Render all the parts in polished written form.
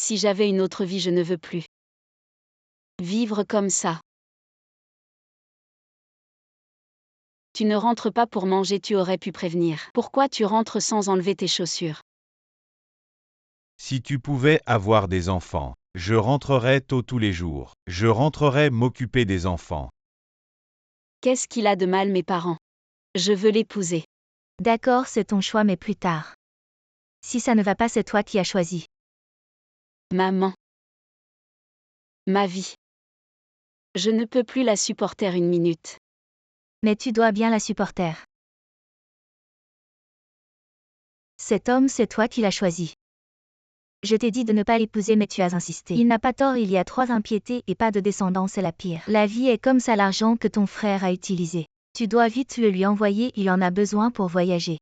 Si j'avais une autre vie, je ne veux plus vivre comme ça. Tu ne rentres pas pour manger, tu aurais pu prévenir. Pourquoi tu rentres sans enlever tes chaussures? Si tu pouvais avoir des enfants, je rentrerais tôt tous les jours. Je rentrerais m'occuper des enfants. Qu'est-ce qu'il a de mal, mes parents? Je veux l'épouser. D'accord, c'est ton choix, mais plus tard. Si ça ne va pas, c'est toi qui as choisi. Maman. Ma vie. Je ne peux plus la supporter une minute. Mais tu dois bien la supporter. Cet homme, c'est toi qui l'as choisi. Je t'ai dit de ne pas l'épouser, mais tu as insisté. Il n'a pas tort, il y a 3 impiétés et pas de descendance, c'est la pire. La vie est comme ça, l'argent que ton frère a utilisé. Tu dois vite le lui envoyer, il en a besoin pour voyager.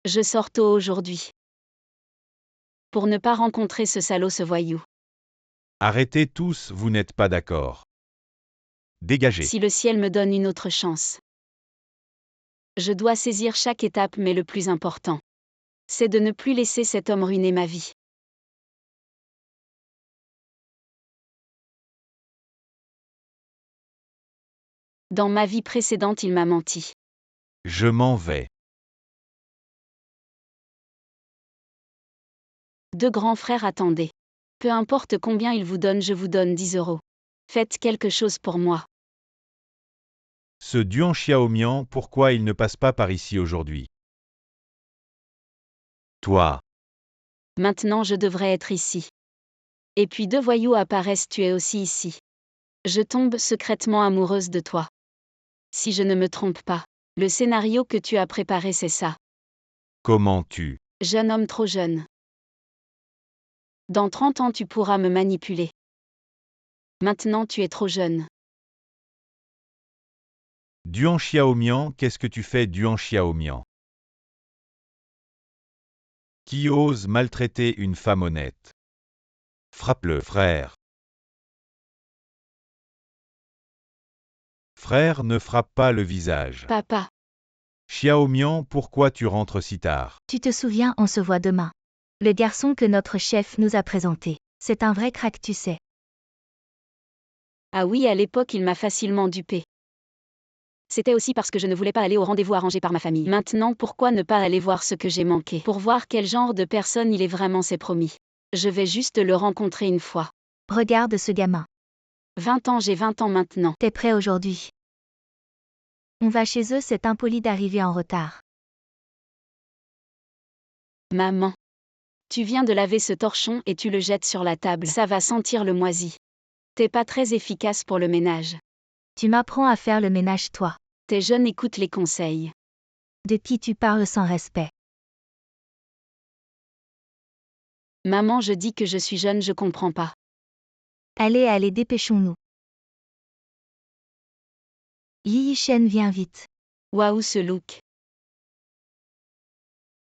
Je sors tôt aujourd'hui. Pour ne pas rencontrer ce salaud, ce voyou. Arrêtez tous, vous n'êtes pas d'accord. Dégagez. Si le ciel me donne une autre chance. Je dois saisir chaque étape, mais le plus important, c'est de ne plus laisser cet homme ruiner ma vie. Dans ma vie précédente, il m'a menti. Je m'en vais. 2 grands frères attendaient. Peu importe combien ils vous donnent, je vous donne 10 €. Faites quelque chose pour moi. Ce Duan Xiaomian, pourquoi il ne passe pas par ici aujourd'hui? Toi. Maintenant je devrais être ici. Et puis 2 voyous apparaissent, tu es aussi ici. Je tombe secrètement amoureuse de toi. Si je ne me trompe pas, le scénario que tu as préparé, c'est ça. Comment tu? Jeune homme trop jeune. Dans 30 ans tu pourras me manipuler. Maintenant tu es trop jeune. Duan Xiaomian, qu'est-ce que tu fais, Duan Xiaomian? Qui ose maltraiter une femme honnête? Frappe-le, frère. Frère, ne frappe pas le visage. Papa. Xiaomian, pourquoi tu rentres si tard? Tu te souviens, on se voit demain. Le garçon que notre chef nous a présenté. C'est un vrai crack, tu sais. Ah oui, à l'époque il m'a facilement dupé. C'était aussi parce que je ne voulais pas aller au rendez-vous arrangé par ma famille. Maintenant, pourquoi ne pas aller voir ce que j'ai manqué? Pour voir quel genre de personne il est vraiment, c'est promis. Je vais juste le rencontrer une fois. Regarde ce gamin. 20 ans, j'ai 20 ans maintenant. T'es prêt aujourd'hui? On va chez eux, c'est impoli d'arriver en retard. Maman. Tu viens de laver ce torchon et tu le jettes sur la table. Ça va sentir le moisi. T'es pas très efficace pour le ménage. Tu m'apprends à faire le ménage, toi. T'es jeune, écoute les conseils. De qui tu parles sans respect? Maman, je dis que je suis jeune, je comprends pas. Allez, dépêchons-nous. Yi Shen, viens vite. Waouh, ce look.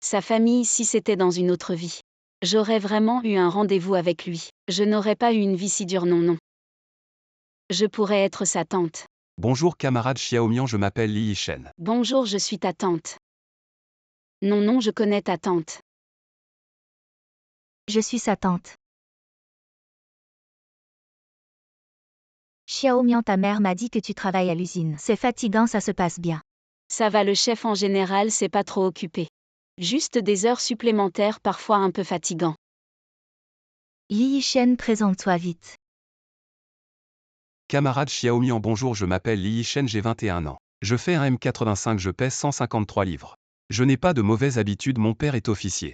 Sa famille, si c'était dans une autre vie. J'aurais vraiment eu un rendez-vous avec lui. Je n'aurais pas eu une vie si dure, non. Je pourrais être sa tante. Bonjour camarade Xiaomian, je m'appelle Li Yishen. Bonjour, je suis ta tante. Non, je connais ta tante. Je suis sa tante. Xiaomian, ta mère m'a dit que tu travailles à l'usine. C'est fatigant, ça se passe bien. Ça va, le chef en général, c'est pas trop occupé. Juste des heures supplémentaires, parfois un peu fatigant. Yi Shen, présente-toi vite. Camarade Xiaomian, bonjour, je m'appelle Li Yishen, j'ai 21 ans. Je fais un M85, je pèse 153 livres. Je n'ai pas de mauvaise habitude, mon père est officier.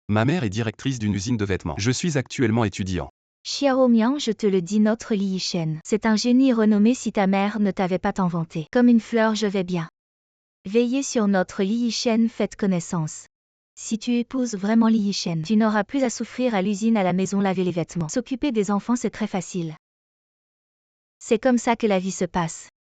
Ma mère est directrice d'une usine de vêtements. Je suis actuellement étudiant. Xiaomian, je te le dis, notre Li Yishen. C'est un génie renommé, si ta mère ne t'avait pas tant vanté. Comme une fleur, je vais bien. Veillez sur notre Li Yishen, faites connaissance. Si tu épouses vraiment Li Yishen, tu n'auras plus à souffrir à l'usine, à la maison, laver les vêtements. S'occuper des enfants, c'est très facile. C'est comme ça que la vie se passe.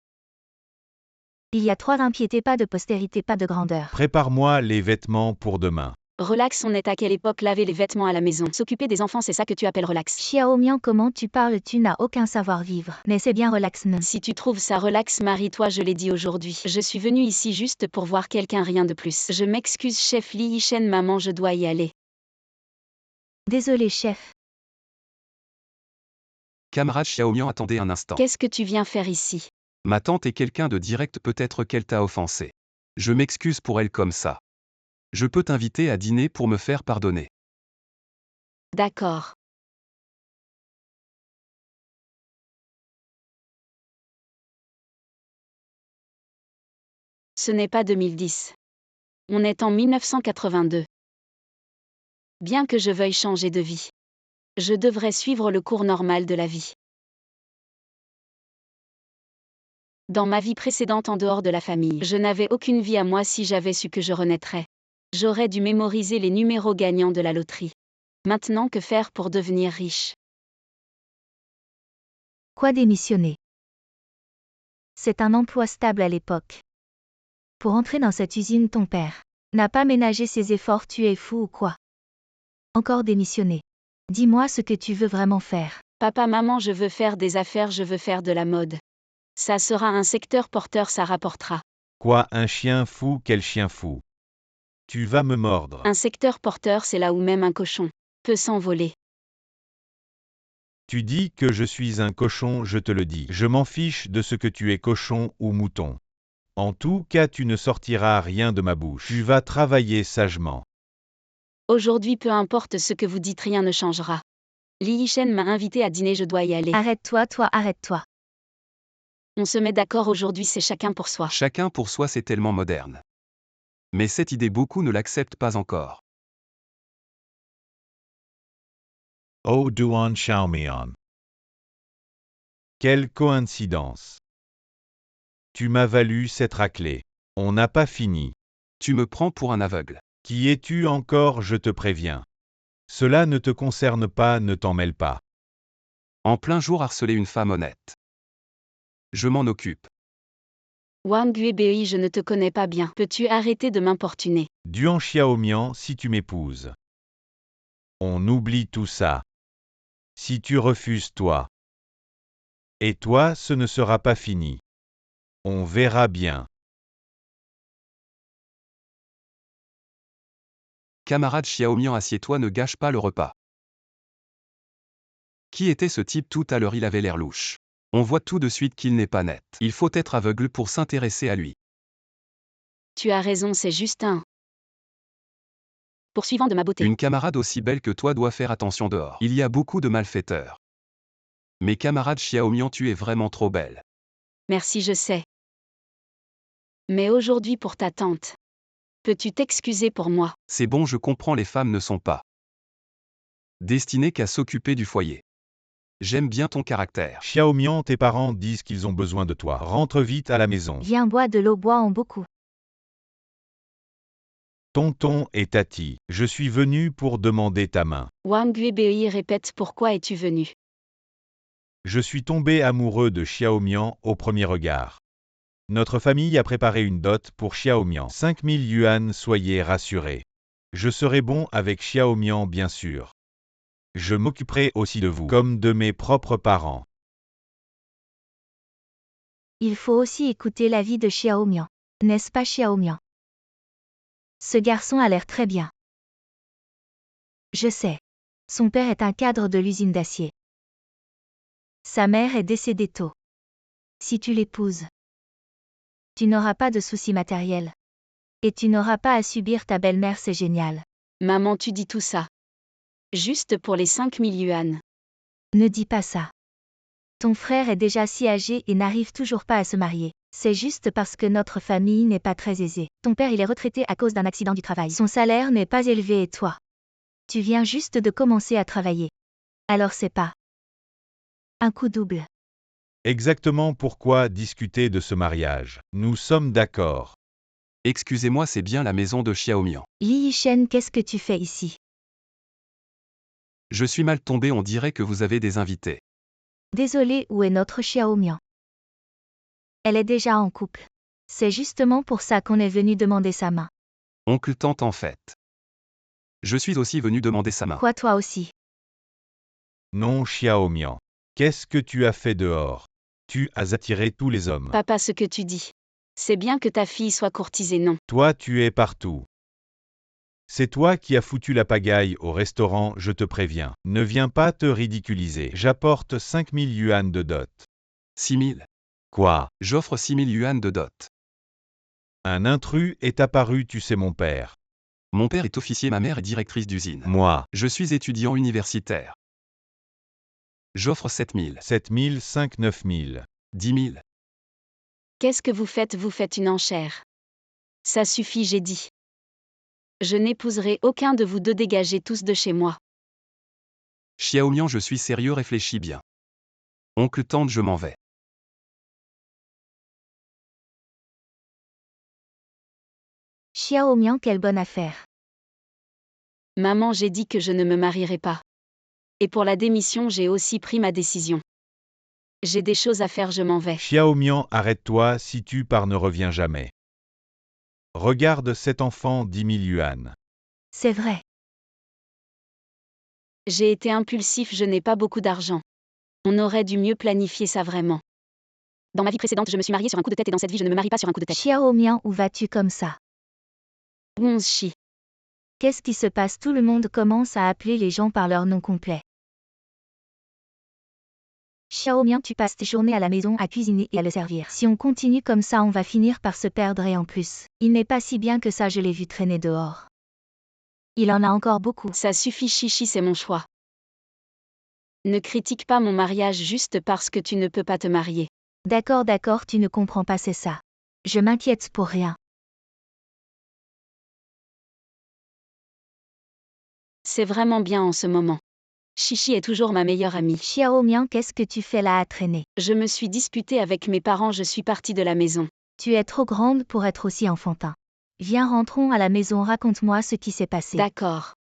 Il y a 3 impiétés, pas de postérité, pas de grandeur. Prépare-moi les vêtements pour demain. Relax, on est à quelle époque? Laver les vêtements à la maison. S'occuper des enfants, c'est ça que tu appelles relax. Xiaomian, comment tu parles? Tu n'as aucun savoir-vivre. Mais c'est bien relax, non? Si tu trouves ça relax, marie-toi, je l'ai dit aujourd'hui. Je suis venue ici juste pour voir quelqu'un, rien de plus. Je m'excuse, chef Li Yishen, maman, je dois y aller. Désolé, chef. Camarade Xiaomian, attendez un instant. Qu'est-ce que tu viens faire ici? Ma tante est quelqu'un de direct, peut-être qu'elle t'a offensé. Je m'excuse pour elle comme ça. Je peux t'inviter à dîner pour me faire pardonner. D'accord. Ce n'est pas 2010. On est en 1982. Bien que je veuille changer de vie, je devrais suivre le cours normal de la vie. Dans ma vie précédente en dehors de la famille, je n'avais aucune vie à moi. Si j'avais su que je renaîtrais, j'aurais dû mémoriser les numéros gagnants de la loterie. Maintenant, que faire pour devenir riche? Quoi, démissionner? C'est un emploi stable à l'époque. Pour entrer dans cette usine, ton père n'a pas ménagé ses efforts. Tu es fou ou quoi? Encore démissionner? Dis-moi ce que tu veux vraiment faire. Papa, maman, je veux faire des affaires, je veux faire de la mode. Ça sera un secteur porteur, ça rapportera. Quoi, un chien fou? Quel chien fou? Tu vas me mordre. Un secteur porteur, c'est là où même un cochon peut s'envoler. Tu dis que je suis un cochon, je te le dis. Je m'en fiche de ce que tu es, cochon ou mouton. En tout cas, tu ne sortiras rien de ma bouche. Tu vas travailler sagement. Aujourd'hui, peu importe ce que vous dites, rien ne changera. Li Yishen m'a invité à dîner, je dois y aller. Arrête-toi, toi, arrête-toi. On se met d'accord aujourd'hui, c'est chacun pour soi. Chacun pour soi, c'est tellement moderne. Mais cette idée, beaucoup ne l'acceptent pas encore. Oh Duan Xiaomian. Quelle coïncidence. Tu m'as valu cette raclée. On n'a pas fini. Tu me prends pour un aveugle. Qui es-tu encore, je te préviens. Cela ne te concerne pas, ne t'en mêle pas. En plein jour, harceler une femme honnête. Je m'en occupe. Wang Guibei, je ne te connais pas bien. Peux-tu arrêter de m'importuner? Duan Xiaomian, si tu m'épouses. On oublie tout ça. Si tu refuses, toi. Et toi, ce ne sera pas fini. On verra bien. Camarade Xiaomian, assieds-toi, ne gâche pas le repas. Qui était ce type tout à l'heure? Il avait l'air louche. On voit tout de suite qu'il n'est pas net. Il faut être aveugle pour s'intéresser à lui. Tu as raison, c'est juste un poursuivant de ma beauté. Une camarade aussi belle que toi doit faire attention dehors. Il y a beaucoup de malfaiteurs. Mais camarade Xiaomian, tu es vraiment trop belle. Merci, je sais. Mais aujourd'hui, pour ta tante, peux-tu t'excuser pour moi? C'est bon, je comprends, les femmes ne sont pas destinées qu'à s'occuper du foyer. J'aime bien ton caractère. Xiaomian, tes parents disent qu'ils ont besoin de toi. Rentre vite à la maison. Viens, bois de l'eau, bois en beaucoup. Tonton et Tati, je suis venu pour demander ta main. Wang Guibei répète, pourquoi es-tu venu? Je suis tombé amoureux de Xiaomian au premier regard. Notre famille a préparé une dot pour Xiaomian. 5000 yuan, soyez rassurés. Je serai bon avec Xiaomian, bien sûr. Je m'occuperai aussi de vous, comme de mes propres parents. Il faut aussi écouter l'avis de Xiaomian. N'est-ce pas, Xiaomian? Ce garçon a l'air très bien. Je sais. Son père est un cadre de l'usine d'acier. Sa mère est décédée tôt. Si tu l'épouses, tu n'auras pas de soucis matériels. Et tu n'auras pas à subir ta belle-mère, c'est génial. Maman, tu dis tout ça juste pour les 5000 yuan. Ne dis pas ça. Ton frère est déjà si âgé et n'arrive toujours pas à se marier. C'est juste parce que notre famille n'est pas très aisée. Ton père, il est retraité à cause d'un accident du travail. Son salaire n'est pas élevé et toi, tu viens juste de commencer à travailler. Alors c'est pas un coup double. Exactement pourquoi discuter de ce mariage. Nous sommes d'accord. Excusez-moi, c'est bien la maison de Xiaomian. Li Yishen, qu'est-ce que tu fais ici? Je suis mal tombé, on dirait que vous avez des invités. Désolé, où est notre Xiaomian? Elle est déjà en couple. C'est justement pour ça qu'on est venu demander sa main. Oncle tante en fait. Je suis aussi venu demander sa main. Quoi, toi aussi? Non, Xiaomian. Qu'est-ce que tu as fait dehors? Tu as attiré tous les hommes. Papa, ce que tu dis. C'est bien que ta fille soit courtisée, non? Toi, tu es partout. C'est toi qui as foutu la pagaille au restaurant, je te préviens. Ne viens pas te ridiculiser. J'apporte 5000 yuan de dot. 6000. Quoi? J'offre 6000 yuan de dot. Un intrus est apparu, tu sais mon père. Mon père est officier, ma mère est directrice d'usine. Moi. Je suis étudiant universitaire. J'offre 7000. 7000, 5, 9000. 10 000. Qu'est-ce que vous faites? Vous faites une enchère. Ça suffit, j'ai dit. Je n'épouserai aucun de vous deux, dégagez tous de chez moi. Xiaomian, je suis sérieux, réfléchis bien. Oncle tante, je m'en vais. Xiaomian, quelle bonne affaire. Maman, j'ai dit que je ne me marierai pas. Et pour la démission, j'ai aussi pris ma décision. J'ai des choses à faire, je m'en vais. Xiaomian, arrête-toi, si tu pars ne reviens jamais. Regarde cet enfant, 10 000 yuan. C'est vrai. J'ai été impulsif, je n'ai pas beaucoup d'argent. On aurait dû mieux planifier ça vraiment. Dans ma vie précédente, je me suis mariée sur un coup de tête et dans cette vie, je ne me marie pas sur un coup de tête. Xiaomian, où vas-tu comme ça? 11 chi. Qu'est-ce qui se passe? Tout le monde commence à appeler les gens par leur nom complet. Xiaomian, tu passes tes journées à la maison à cuisiner et à le servir. Si on continue comme ça, on va finir par se perdre et en plus, il n'est pas si bien que ça, je l'ai vu traîner dehors. Il en a encore beaucoup. Ça suffit, chichi, c'est mon choix. Ne critique pas mon mariage juste parce que tu ne peux pas te marier. D'accord, tu ne comprends pas, c'est ça. Je m'inquiète pour rien. C'est vraiment bien en ce moment. Chichi est toujours ma meilleure amie. Xiaomian, qu'est-ce que tu fais là à traîner? Je me suis disputée avec mes parents, je suis partie de la maison. Tu es trop grande pour être aussi enfantin. Viens, rentrons à la maison, raconte-moi ce qui s'est passé. D'accord.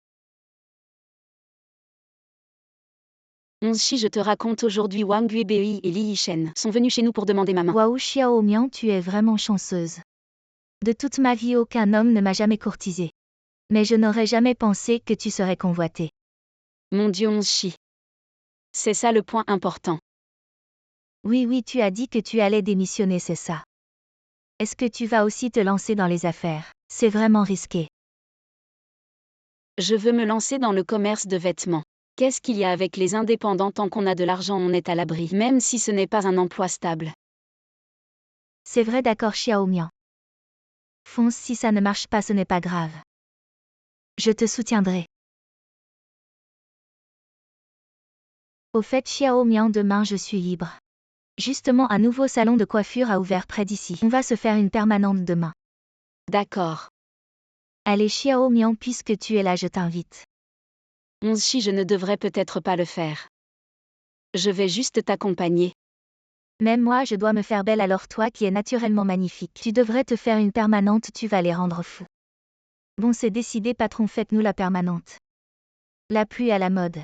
11 chi, je te raconte aujourd'hui, Wang Guibei et Li Yishen sont venus chez nous pour demander ma main. Waouh, Xiaomian, tu es vraiment chanceuse. De toute ma vie, aucun homme ne m'a jamais courtisée. Mais je n'aurais jamais pensé que tu serais convoitée. Mon Dieu, 11 chi. C'est ça le point important. Oui, tu as dit que tu allais démissionner, c'est ça. Est-ce que tu vas aussi te lancer dans les affaires? C'est vraiment risqué. Je veux me lancer dans le commerce de vêtements. Qu'est-ce qu'il y a avec les indépendants? Tant qu'on a de l'argent, on est à l'abri, même si ce n'est pas un emploi stable. C'est vrai, d'accord, Xiaomian. Fonce, si ça ne marche pas, ce n'est pas grave. Je te soutiendrai. Au fait, Xiaomian, demain je suis libre. Justement, un nouveau salon de coiffure a ouvert près d'ici. On va se faire une permanente demain. D'accord. Allez, Xiaomian, puisque tu es là, je t'invite. 11 chi, je ne devrais peut-être pas le faire. Je vais juste t'accompagner. Même moi, je dois me faire belle, alors toi qui es naturellement magnifique, tu devrais te faire une permanente, tu vas les rendre fous. Bon, c'est décidé, patron, faites-nous la permanente. La pluie à la mode.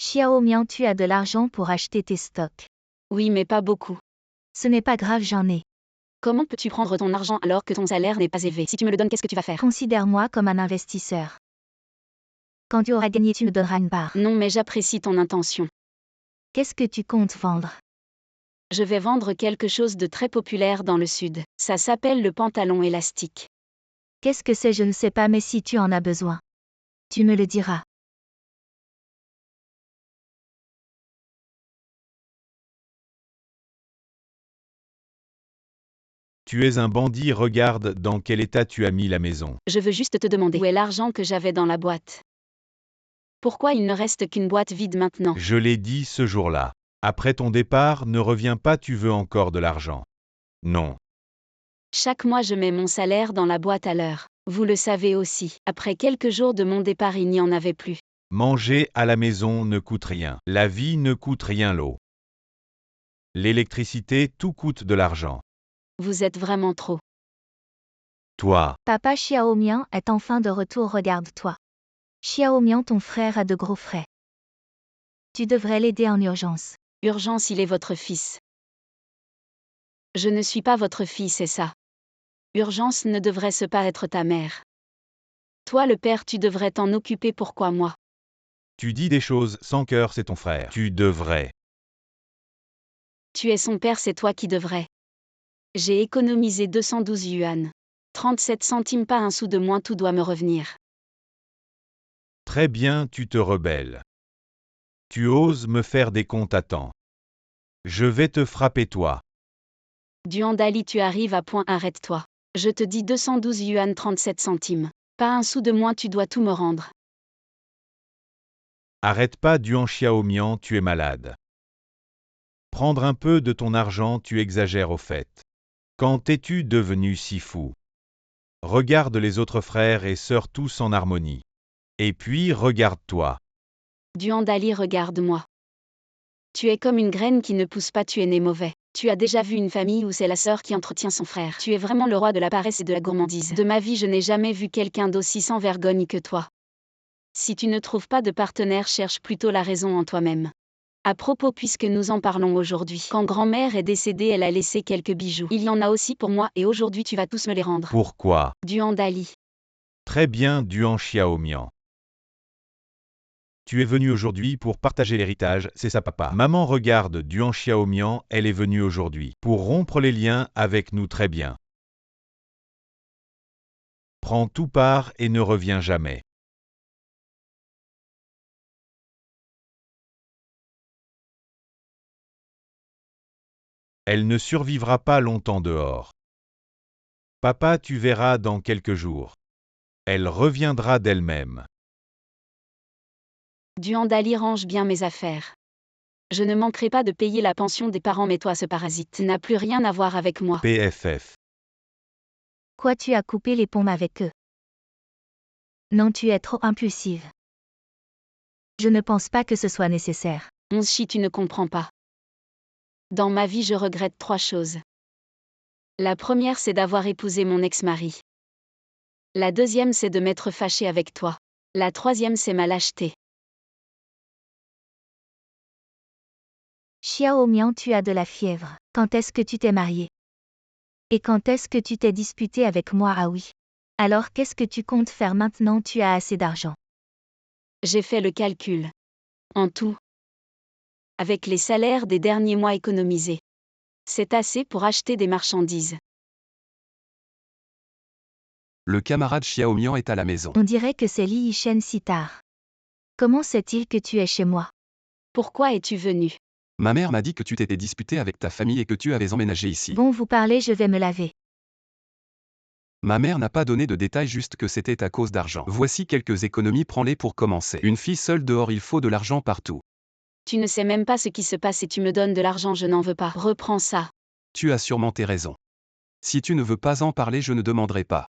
Xiaomian, tu as de l'argent pour acheter tes stocks. Oui, mais pas beaucoup. Ce n'est pas grave, j'en ai. Comment peux-tu prendre ton argent alors que ton salaire n'est pas élevé? Si tu me le donnes, qu'est-ce que tu vas faire? Considère-moi comme un investisseur. Quand tu auras gagné, tu me donneras une part. Non, mais j'apprécie ton intention. Qu'est-ce que tu comptes vendre? Je vais vendre quelque chose de très populaire dans le sud. Ça s'appelle le pantalon élastique. Qu'est-ce que c'est? Je ne sais pas, mais si tu en as besoin, tu me le diras. Tu es un bandit, regarde dans quel état tu as mis la maison. Je veux juste te demander où est l'argent que j'avais dans la boîte. Pourquoi il ne reste qu'une boîte vide maintenant? Je l'ai dit ce jour-là. Après ton départ, ne reviens pas, tu veux encore de l'argent. Non. Chaque mois je mets mon salaire dans la boîte à l'heure. Vous le savez aussi, après quelques jours de mon départ il n'y en avait plus. Manger à la maison ne coûte rien. La vie ne coûte rien, l'eau. L'électricité, tout coûte de l'argent. Vous êtes vraiment trop. Toi, Papa Xiaomian est enfin de retour, regarde-toi. Xiaomian, ton frère a de gros frais. Tu devrais l'aider en urgence. Urgence, il est votre fils. Je ne suis pas votre fille, c'est ça. Urgence ne devrait-ce pas être ta mère. Toi le père, tu devrais t'en occuper, pourquoi moi? tu dis des choses sans cœur, c'est ton frère. Tu devrais. Tu es son père, c'est toi qui devrais. J'ai économisé 212 yuan. 37 centimes, pas un sou de moins, tout doit me revenir. Très bien, tu te rebelles. Tu oses me faire des comptes à temps. Je vais te frapper toi. Duandali, tu arrives à point, arrête-toi. Je te dis 212 yuan 37 centimes. Pas un sou de moins, tu dois tout me rendre. Arrête pas Duan Xiaomian, tu es malade. Prendre un peu de ton argent, tu exagères au fait. Quand es-tu devenu si fou? Regarde les autres frères et sœurs tous en harmonie. Et puis regarde-toi. Duandali, regarde-moi. Tu es comme une graine qui ne pousse pas, tu es né mauvais. Tu as déjà vu une famille où c'est la sœur qui entretient son frère. Tu es vraiment le roi de la paresse et de la gourmandise. De ma vie, je n'ai jamais vu quelqu'un d'aussi sans vergogne que toi. Si tu ne trouves pas de partenaire, cherche plutôt la raison en toi-même. À propos, puisque nous en parlons aujourd'hui, quand grand-mère est décédée, elle a laissé quelques bijoux. Il y en a aussi pour moi et aujourd'hui tu vas tous me les rendre. Pourquoi? Duandali. Très bien Duan Xiaomian. Tu es venu aujourd'hui pour partager l'héritage, c'est ça papa. Maman regarde Duan Xiaomian, elle est venue aujourd'hui pour rompre les liens avec nous très bien. Prends tout part et ne reviens jamais. Elle ne survivra pas longtemps dehors. Papa, tu verras dans quelques jours. Elle reviendra d'elle-même. Duandali, range bien mes affaires. Je ne manquerai pas de payer la pension des parents, mais toi, ce parasite n'a plus rien à voir avec moi. PFF. Quoi, tu as coupé les ponts avec eux? Non, tu es trop impulsive. Je ne pense pas que ce soit nécessaire. 11 chi, tu ne comprends pas. Dans ma vie, je regrette 3 choses. La première, c'est d'avoir épousé mon ex-mari. La deuxième, c'est de m'être fâchée avec toi. La troisième, c'est ma lâcheté. Xiaomian, tu as de la fièvre. Quand est-ce que tu t'es marié? Et quand est-ce que tu t'es disputé avec moi? Ah oui. Alors qu'est-ce que tu comptes faire maintenant? Tu as assez d'argent. J'ai fait le calcul. En tout, avec les salaires des derniers mois économisés, c'est assez pour acheter des marchandises. Le camarade Xiaomian est à la maison. On dirait que c'est Li Yishen si tard. Comment sait-il que tu es chez moi? Pourquoi es-tu venu? Ma mère m'a dit que tu t'étais disputé avec ta famille et que tu avais emménagé ici. Bon, vous parlez, je vais me laver. Ma mère n'a pas donné de détails, juste que c'était à cause d'argent. Voici quelques économies, prends-les pour commencer. Une fille seule dehors, il faut de l'argent partout. Tu ne sais même pas ce qui se passe et tu me donnes de l'argent, je n'en veux pas. Reprends ça. Tu as sûrement tes raisons. Si tu ne veux pas en parler, je ne demanderai pas.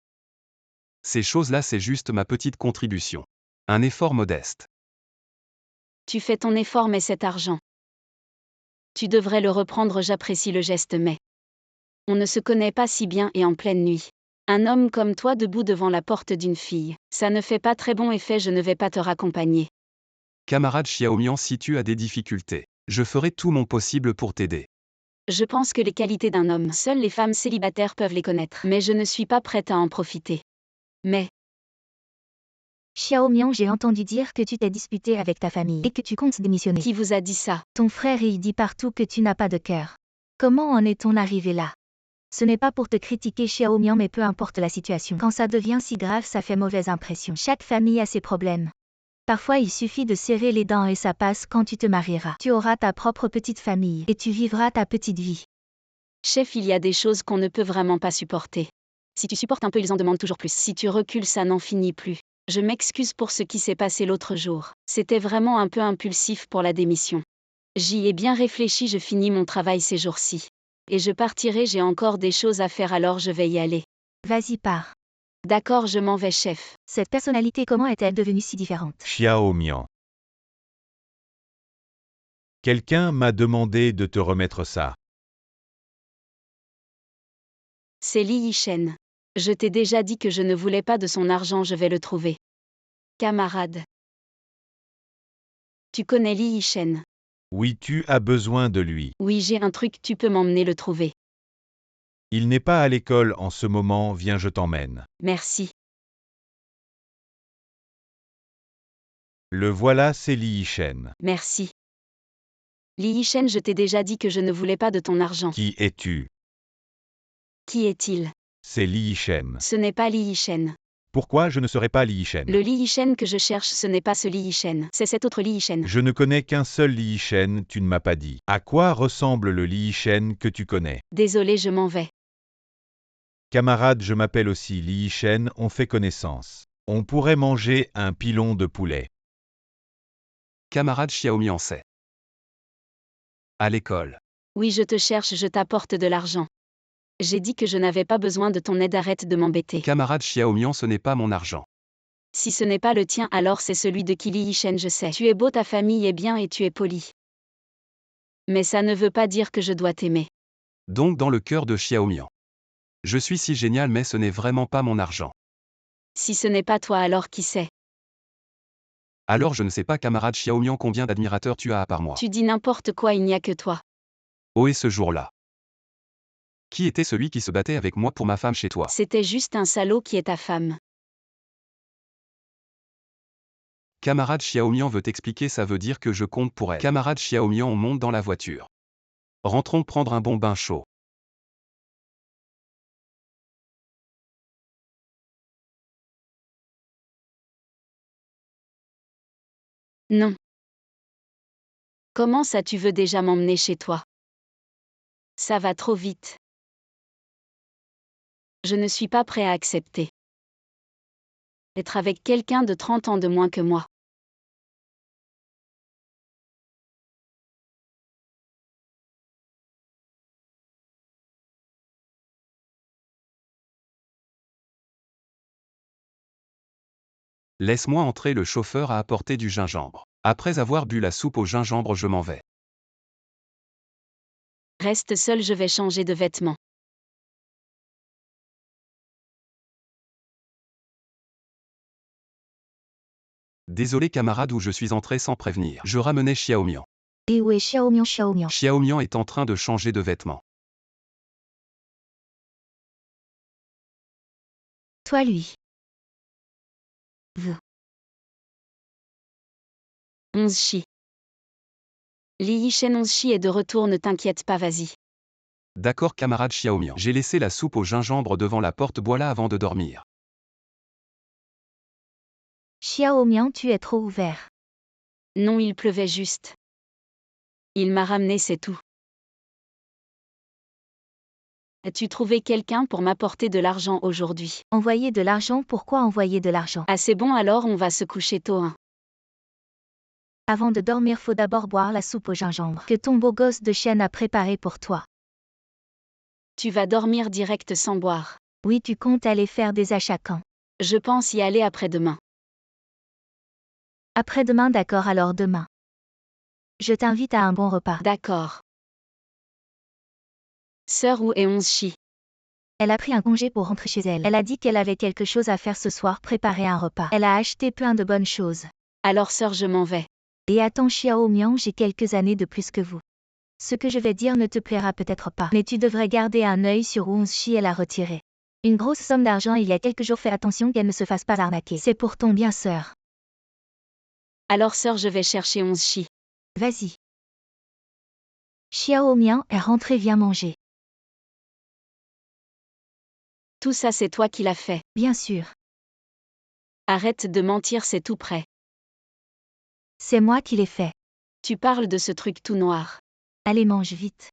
Ces choses-là, c'est juste ma petite contribution. Un effort modeste. Tu fais ton effort, mais cet argent, tu devrais le reprendre, j'apprécie le geste, mais on ne se connaît pas si bien et en pleine nuit. Un homme comme toi debout devant la porte d'une fille, ça ne fait pas très bon effet, je ne vais pas te raccompagner. Camarade Xiaomian, si tu as des difficultés, je ferai tout mon possible pour t'aider. Je pense que les qualités d'un homme, seules les femmes célibataires peuvent les connaître, mais je ne suis pas prête à en profiter. Mais, Xiaomian, j'ai entendu dire que tu t'es disputé avec ta famille et que tu comptes démissionner. qui vous a dit ça? Ton frère y dit partout que tu n'as pas de cœur. Comment en est-on arrivé là? Ce n'est pas pour te critiquer, Xiaomian, mais peu importe la situation. Quand ça devient si grave, ça fait mauvaise impression. Chaque famille a ses problèmes. Parfois, il suffit de serrer les dents et ça passe. Quand tu te marieras, tu auras ta propre petite famille et tu vivras ta petite vie. Chef, il y a des choses qu'on ne peut vraiment pas supporter. Si tu supportes un peu, ils en demandent toujours plus. Si tu recules, ça n'en finit plus. Je m'excuse pour ce qui s'est passé l'autre jour. C'était vraiment un peu impulsif pour la démission. J'y ai bien réfléchi, je finis mon travail ces jours-ci. Et je partirai, j'ai encore des choses à faire, alors je vais y aller. Vas-y, pars. D'accord, je m'en vais, chef. Cette personnalité, comment est-elle devenue si différente? Xiaomian. Quelqu'un m'a demandé de te remettre ça. C'est Li Yishen. Je t'ai déjà dit que je ne voulais pas de son argent, je vais le trouver. Camarade. Tu connais Li Yishen? Oui, tu as besoin de lui. Oui, j'ai un truc, tu peux m'emmener le trouver. Il n'est pas à l'école en ce moment, viens, je t'emmène. Merci. Le voilà, c'est Li Yishen. Merci. Li Yishen, je t'ai déjà dit que je ne voulais pas de ton argent. Qui es-tu? Qui est-il? C'est Li Yishen. Ce n'est pas Li Yishen. Pourquoi je ne serais pas Li Yishen? Le Li Yishen que je cherche, ce n'est pas ce Li Yishen, c'est cet autre Li Yishen. Je ne connais qu'un seul Li Yishen, tu ne m'as pas dit. À quoi ressemble le Li Yishen que tu connais? Désolé, je m'en vais. Camarade, je m'appelle aussi Li Yishen, on fait connaissance. On pourrait manger un pilon de poulet. Camarade Xiaomian sait. À l'école. Oui, je te cherche, je t'apporte de l'argent. J'ai dit que je n'avais pas besoin de ton aide, arrête de m'embêter. Camarade Xiaomian, ce n'est pas mon argent. Si ce n'est pas le tien, alors c'est celui de Li Yishen, je sais. Tu es beau, ta famille est bien et tu es poli. Mais ça ne veut pas dire que je dois t'aimer. Donc dans le cœur de Xiaomian. Je suis si génial, mais ce n'est vraiment pas mon argent. Si ce n'est pas toi, alors qui c'est? Alors je ne sais pas, camarade Xiaomian, combien d'admirateurs tu as à part moi. Tu dis n'importe quoi, il n'y a que toi. Oh, et ce jour-là. Qui était celui qui se battait avec moi pour ma femme chez toi? C'était juste un salaud qui est ta femme. Camarade Xiaomian veut expliquer, ça veut dire que je compte pour elle. Camarade Xiaomian, on monte dans la voiture. Rentrons prendre un bon bain chaud. Non. Comment ça, tu veux déjà m'emmener chez toi? Ça va trop vite. Je ne suis pas prêt à accepter. Être avec quelqu'un de 30 ans de moins que moi. Laisse-moi entrer, le chauffeur a apporté du gingembre. Après avoir bu la soupe au gingembre, je m'en vais. Reste seul, je vais changer de vêtements. Désolé camarade, où je suis entré sans prévenir. Je ramenais Xiaomian. Et où est Xiaomian? Xiaomian est en train de changer de vêtements. Toi lui. 11 Chi. Li Yishen 11 Chi est de retour, ne t'inquiète pas, vas-y. D'accord camarade Xiaomian. J'ai laissé la soupe au gingembre devant la porte, voilà, avant de dormir. Xiaomian, tu es trop ouvert. Non, il pleuvait juste. Il m'a ramené, c'est tout. As-tu trouvé quelqu'un pour m'apporter de l'argent aujourd'hui? Envoyer de l'argent? Pourquoi envoyer de l'argent? Ah, c'est bon, alors on va se coucher tôt, hein. Avant de dormir, faut d'abord boire la soupe au gingembre que ton beau gosse de chienne a préparée pour toi. Tu vas dormir direct sans boire. Oui, tu comptes aller faire des achats quand? Je pense y aller après-demain. Après-demain, d'accord, alors demain. Je t'invite à un bon repas. D'accord. Sœur, où est 11 Chi? Elle a pris un congé pour rentrer chez elle. Elle a dit qu'elle avait quelque chose à faire ce soir, préparer un repas. Elle a acheté plein de bonnes choses. Alors sœur, je m'en vais. Et attends Xiaomian, j'ai quelques années de plus que vous. Ce que je vais dire ne te plaira peut-être pas, mais tu devrais garder un œil sur 11 Chi, elle a retiré une grosse somme d'argent il y a quelques jours, fais attention qu'elle ne se fasse pas arnaquer. C'est pour ton bien, sœur. Alors sœur, je vais chercher 11 Chi. Vas-y. Xiaomian est rentrée, viens manger. Tout ça, c'est toi qui l'as fait. Bien sûr. Arrête de mentir, c'est tout prêt. C'est moi qui l'ai fait. Tu parles de ce truc tout noir. Allez, mange vite.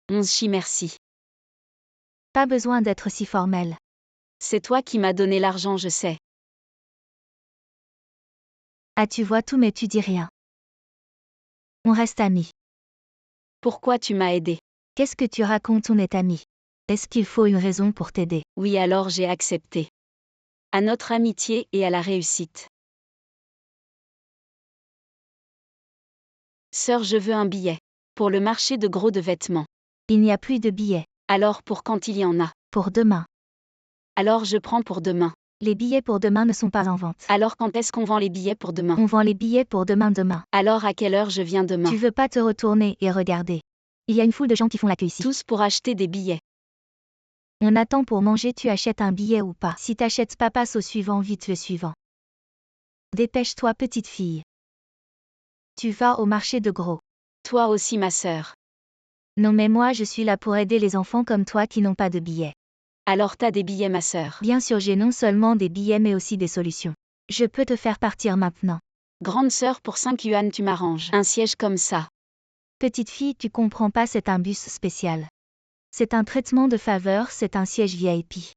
11 Chi, merci. Pas besoin d'être si formel. C'est toi qui m'as donné l'argent, je sais. Ah, tu vois tout mais tu dis rien. On reste amis. Pourquoi tu m'as aidé? Qu'est-ce que tu racontes, on est amis? Est-ce qu'il faut une raison pour t'aider? Oui, alors j'ai accepté. À notre amitié et à la réussite. Sœur, je veux un billet. Pour le marché de gros de vêtements. Il n'y a plus de billets. Alors pour quand il y en a? Pour demain. Alors je prends pour demain. Les billets pour demain ne sont pas en vente. Alors quand est-ce qu'on vend les billets pour demain? On vend les billets pour demain. Alors à quelle heure je viens demain? Tu veux pas te retourner et regarder. Il y a une foule de gens qui font la queue ici. Tous pour acheter des billets. On attend pour manger, tu achètes un billet ou pas. Si t'achètes pas, passe au suivant, vite le suivant. Dépêche-toi, petite fille. Tu vas au marché de gros. Toi aussi ma sœur. Non mais moi je suis là pour aider les enfants comme toi qui n'ont pas de billets. Alors t'as des billets ma sœur. Bien sûr, j'ai non seulement des billets mais aussi des solutions. Je peux te faire partir maintenant. Grande sœur, pour 5 yuan tu m'arranges. Un siège comme ça. Petite fille, tu comprends pas, c'est un bus spécial. C'est un traitement de faveur, c'est un siège VIP.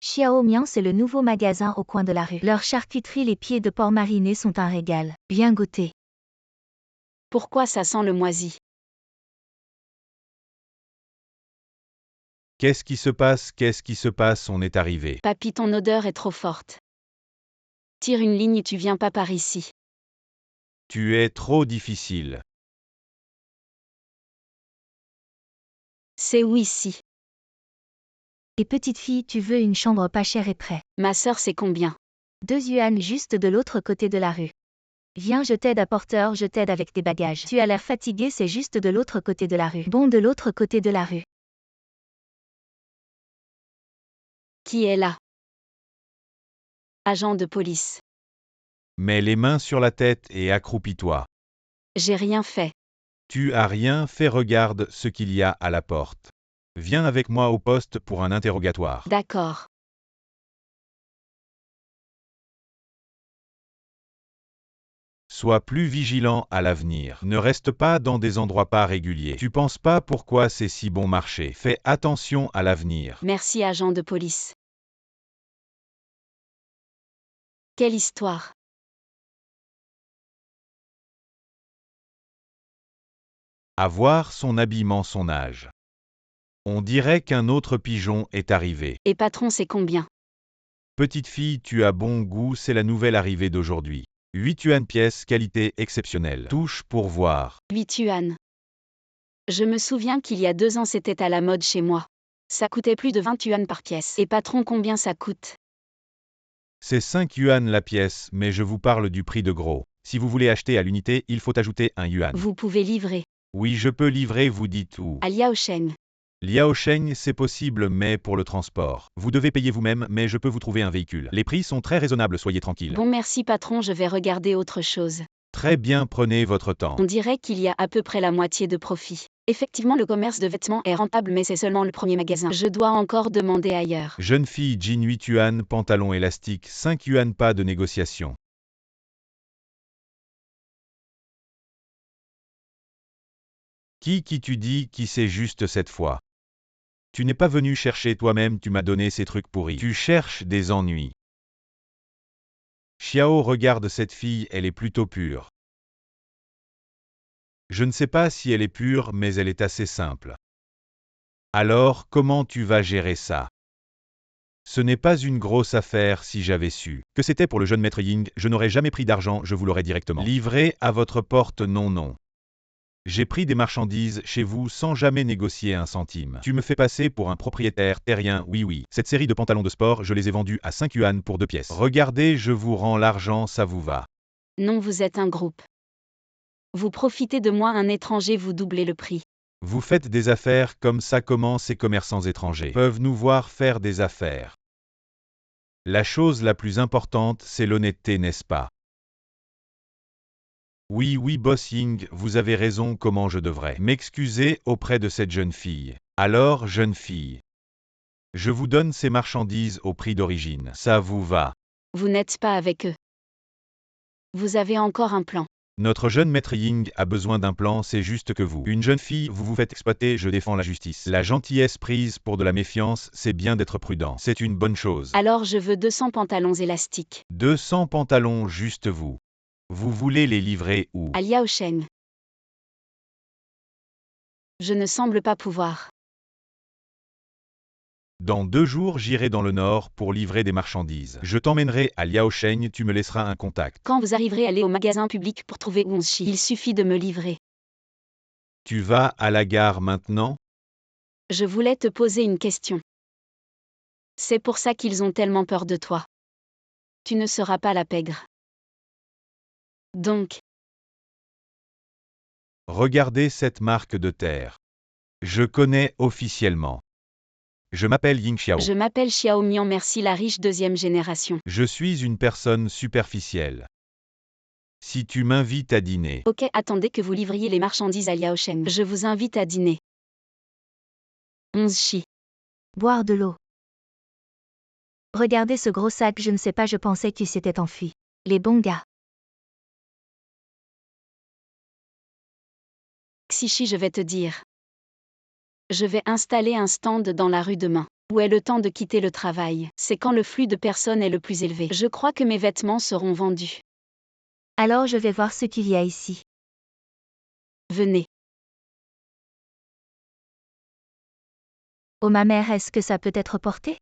Xiaomian, c'est le nouveau magasin au coin de la rue. Leur charcuterie, les pieds de porc marinés sont un régal. Bien goûté. Pourquoi ça sent le moisi? Qu'est-ce qui se passe? Qu'est-ce qui se passe? On est arrivé. Papy, ton odeur est trop forte. Tire une ligne et tu viens pas par ici. Tu es trop difficile. C'est où ici? Et petite fille, tu veux une chambre pas chère et près. Ma sœur, c'est combien? 2 yuan juste de l'autre côté de la rue. Viens, je t'aide à porteur, je t'aide avec tes bagages. Tu as l'air fatigué, c'est juste de l'autre côté de la rue. Bon, de l'autre côté de la rue. Qui est là? Agent de police. Mets les mains sur la tête et accroupis-toi. J'ai rien fait. Tu as rien fait, regarde ce qu'il y a à la porte. Viens avec moi au poste pour un interrogatoire. D'accord. Sois plus vigilant à l'avenir. Ne reste pas dans des endroits pas réguliers. Tu penses pas pourquoi c'est si bon marché. Fais attention à l'avenir. Merci, agent de police. Quelle histoire? À voir son habillement, son âge. On dirait qu'un autre pigeon est arrivé. Et patron, c'est combien? Petite fille, tu as bon goût, c'est la nouvelle arrivée d'aujourd'hui. 8 yuan pièce, qualité exceptionnelle. Touche pour voir. 8 yuan. Je me souviens qu'il y a 2 ans c'était à la mode chez moi. Ça coûtait plus de 20 yuan par pièce. Et patron, combien ça coûte? C'est 5 yuan la pièce, mais je vous parle du prix de gros. Si vous voulez acheter à l'unité, il faut ajouter 1 yuan. Vous pouvez livrer. Oui, je peux livrer, vous dites où? À Liaosheng. Liaosheng, c'est possible, mais pour le transport. Vous devez payer vous-même, mais je peux vous trouver un véhicule. Les prix sont très raisonnables, soyez tranquille. Bon, merci patron, je vais regarder autre chose. Très bien, prenez votre temps. On dirait qu'il y a à peu près la moitié de profit. Effectivement, le commerce de vêtements est rentable, mais c'est seulement le premier magasin. Je dois encore demander ailleurs. Jeune fille, jean 8 yuan, pantalon élastique 5 yuan, pas de négociation. Qui tu dis qui c'est juste cette fois? Tu n'es pas venu chercher toi-même, tu m'as donné ces trucs pourris. Tu cherches des ennuis. Xiao, regarde cette fille, elle est plutôt pure. Je ne sais pas si elle est pure, mais elle est assez simple. Alors, comment tu vas gérer ça? Ce n'est pas une grosse affaire. Si j'avais su que c'était pour le jeune maître Ying, je n'aurais jamais pris d'argent, je vous l'aurais directement livré à votre porte. Non. J'ai pris des marchandises chez vous sans jamais négocier un centime. Tu me fais passer pour un propriétaire terrien, oui. Cette série de pantalons de sport, je les ai vendus à 5 yuan pour 2 pièces. Regardez, je vous rends l'argent, ça vous va? Non, vous êtes un groupe. Vous profitez de moi, un étranger, vous doublez le prix. Vous faites des affaires comme ça, comment ces commerçants étrangers peuvent nous voir faire des affaires? La chose la plus importante, c'est l'honnêteté, n'est-ce pas? Oui, Boss Ying, vous avez raison, comment je devrais m'excuser auprès de cette jeune fille? Alors, jeune fille, je vous donne ces marchandises au prix d'origine, ça vous va? Vous n'êtes pas avec eux. Vous avez encore un plan. Notre jeune maître Ying a besoin d'un plan, c'est juste que vous, une jeune fille, vous vous faites exploiter, je défends la justice. La gentillesse prise pour de la méfiance, c'est bien d'être prudent, c'est une bonne chose. Alors je veux 200 pantalons élastiques. 200 pantalons, juste vous. Vous voulez les livrer où? À Liaosheng. Je ne semble pas pouvoir. Dans 2 jours, j'irai dans le nord pour livrer des marchandises. Je t'emmènerai à Liaosheng, tu me laisseras un contact. Quand vous arriverez, allez au magasin public pour trouver Wonshi. Il suffit de me livrer. Tu vas à la gare maintenant? Je voulais te poser une question. C'est pour ça qu'ils ont tellement peur de toi. Tu ne seras pas la pègre. Donc, Regardez cette marque de terre. Je connais officiellement. Je m'appelle Ying Xiao. je m'appelle Xiao Mian, merci la riche deuxième génération. Je suis une personne superficielle. Si tu m'invites à dîner, Ok, attendez que vous livriez les marchandises à Liaosheng. Je vous invite à dîner. 11 Shi. Boire de l'eau. Regardez ce gros sac, je ne sais pas, je pensais qu'il s'était enfui. Les bons gars. Xishi, je vais te dire. Je vais installer un stand dans la rue demain. Où est le temps de quitter le travail? C'est quand le flux de personnes est le plus élevé. Je crois que mes vêtements seront vendus. Alors je vais voir ce qu'il y a ici. Venez. Oh ma mère, est-ce que ça peut être porté?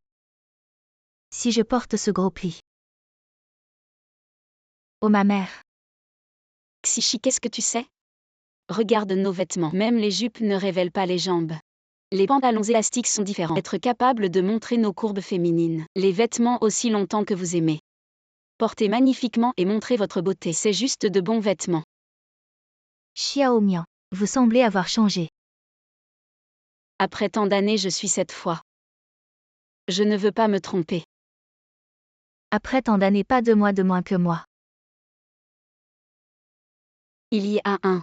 Si je porte ce gros pli. Oh ma mère. Xishi, qu'est-ce que tu sais? Regarde nos vêtements. Même les jupes ne révèlent pas les jambes. Les pantalons élastiques sont différents. Être capable de montrer nos courbes féminines. Les vêtements aussi longtemps que vous aimez. Portez magnifiquement et montrez votre beauté. C'est juste de bons vêtements. Xiao Mian, vous semblez avoir changé. Après tant d'années, je suis cette fois. Je ne veux pas me tromper. Après tant d'années, pas 2 mois de moins que moi. Il y a un.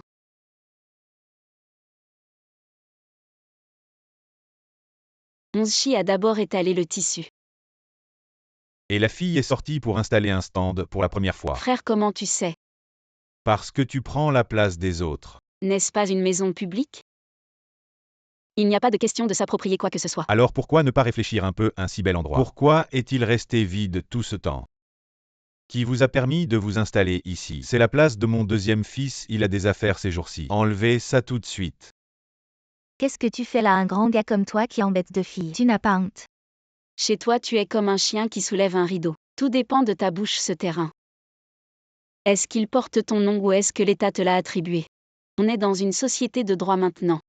Onshi a d'abord étalé le tissu. et la fille est sortie pour installer un stand pour la première fois. Frère, comment tu sais? Parce que tu prends la place des autres. N'est-ce pas une maison publique? Il n'y a pas de question de s'approprier quoi que ce soit. Alors pourquoi ne pas réfléchir un peu à un si bel endroit? Pourquoi est-il resté vide tout ce temps? Qui vous a permis de vous installer ici? C'est la place de mon deuxième fils, il a des affaires ces jours-ci. Enlevez ça tout de suite. Qu'est-ce que tu fais là, un grand gars comme toi qui embête 2 filles? Tu n'as pas honte? Chez toi, tu es comme un chien qui soulève un rideau. Tout dépend de ta bouche, ce terrain. Est-ce qu'il porte ton nom ou est-ce que l'État te l'a attribué? On est dans une société de droit maintenant.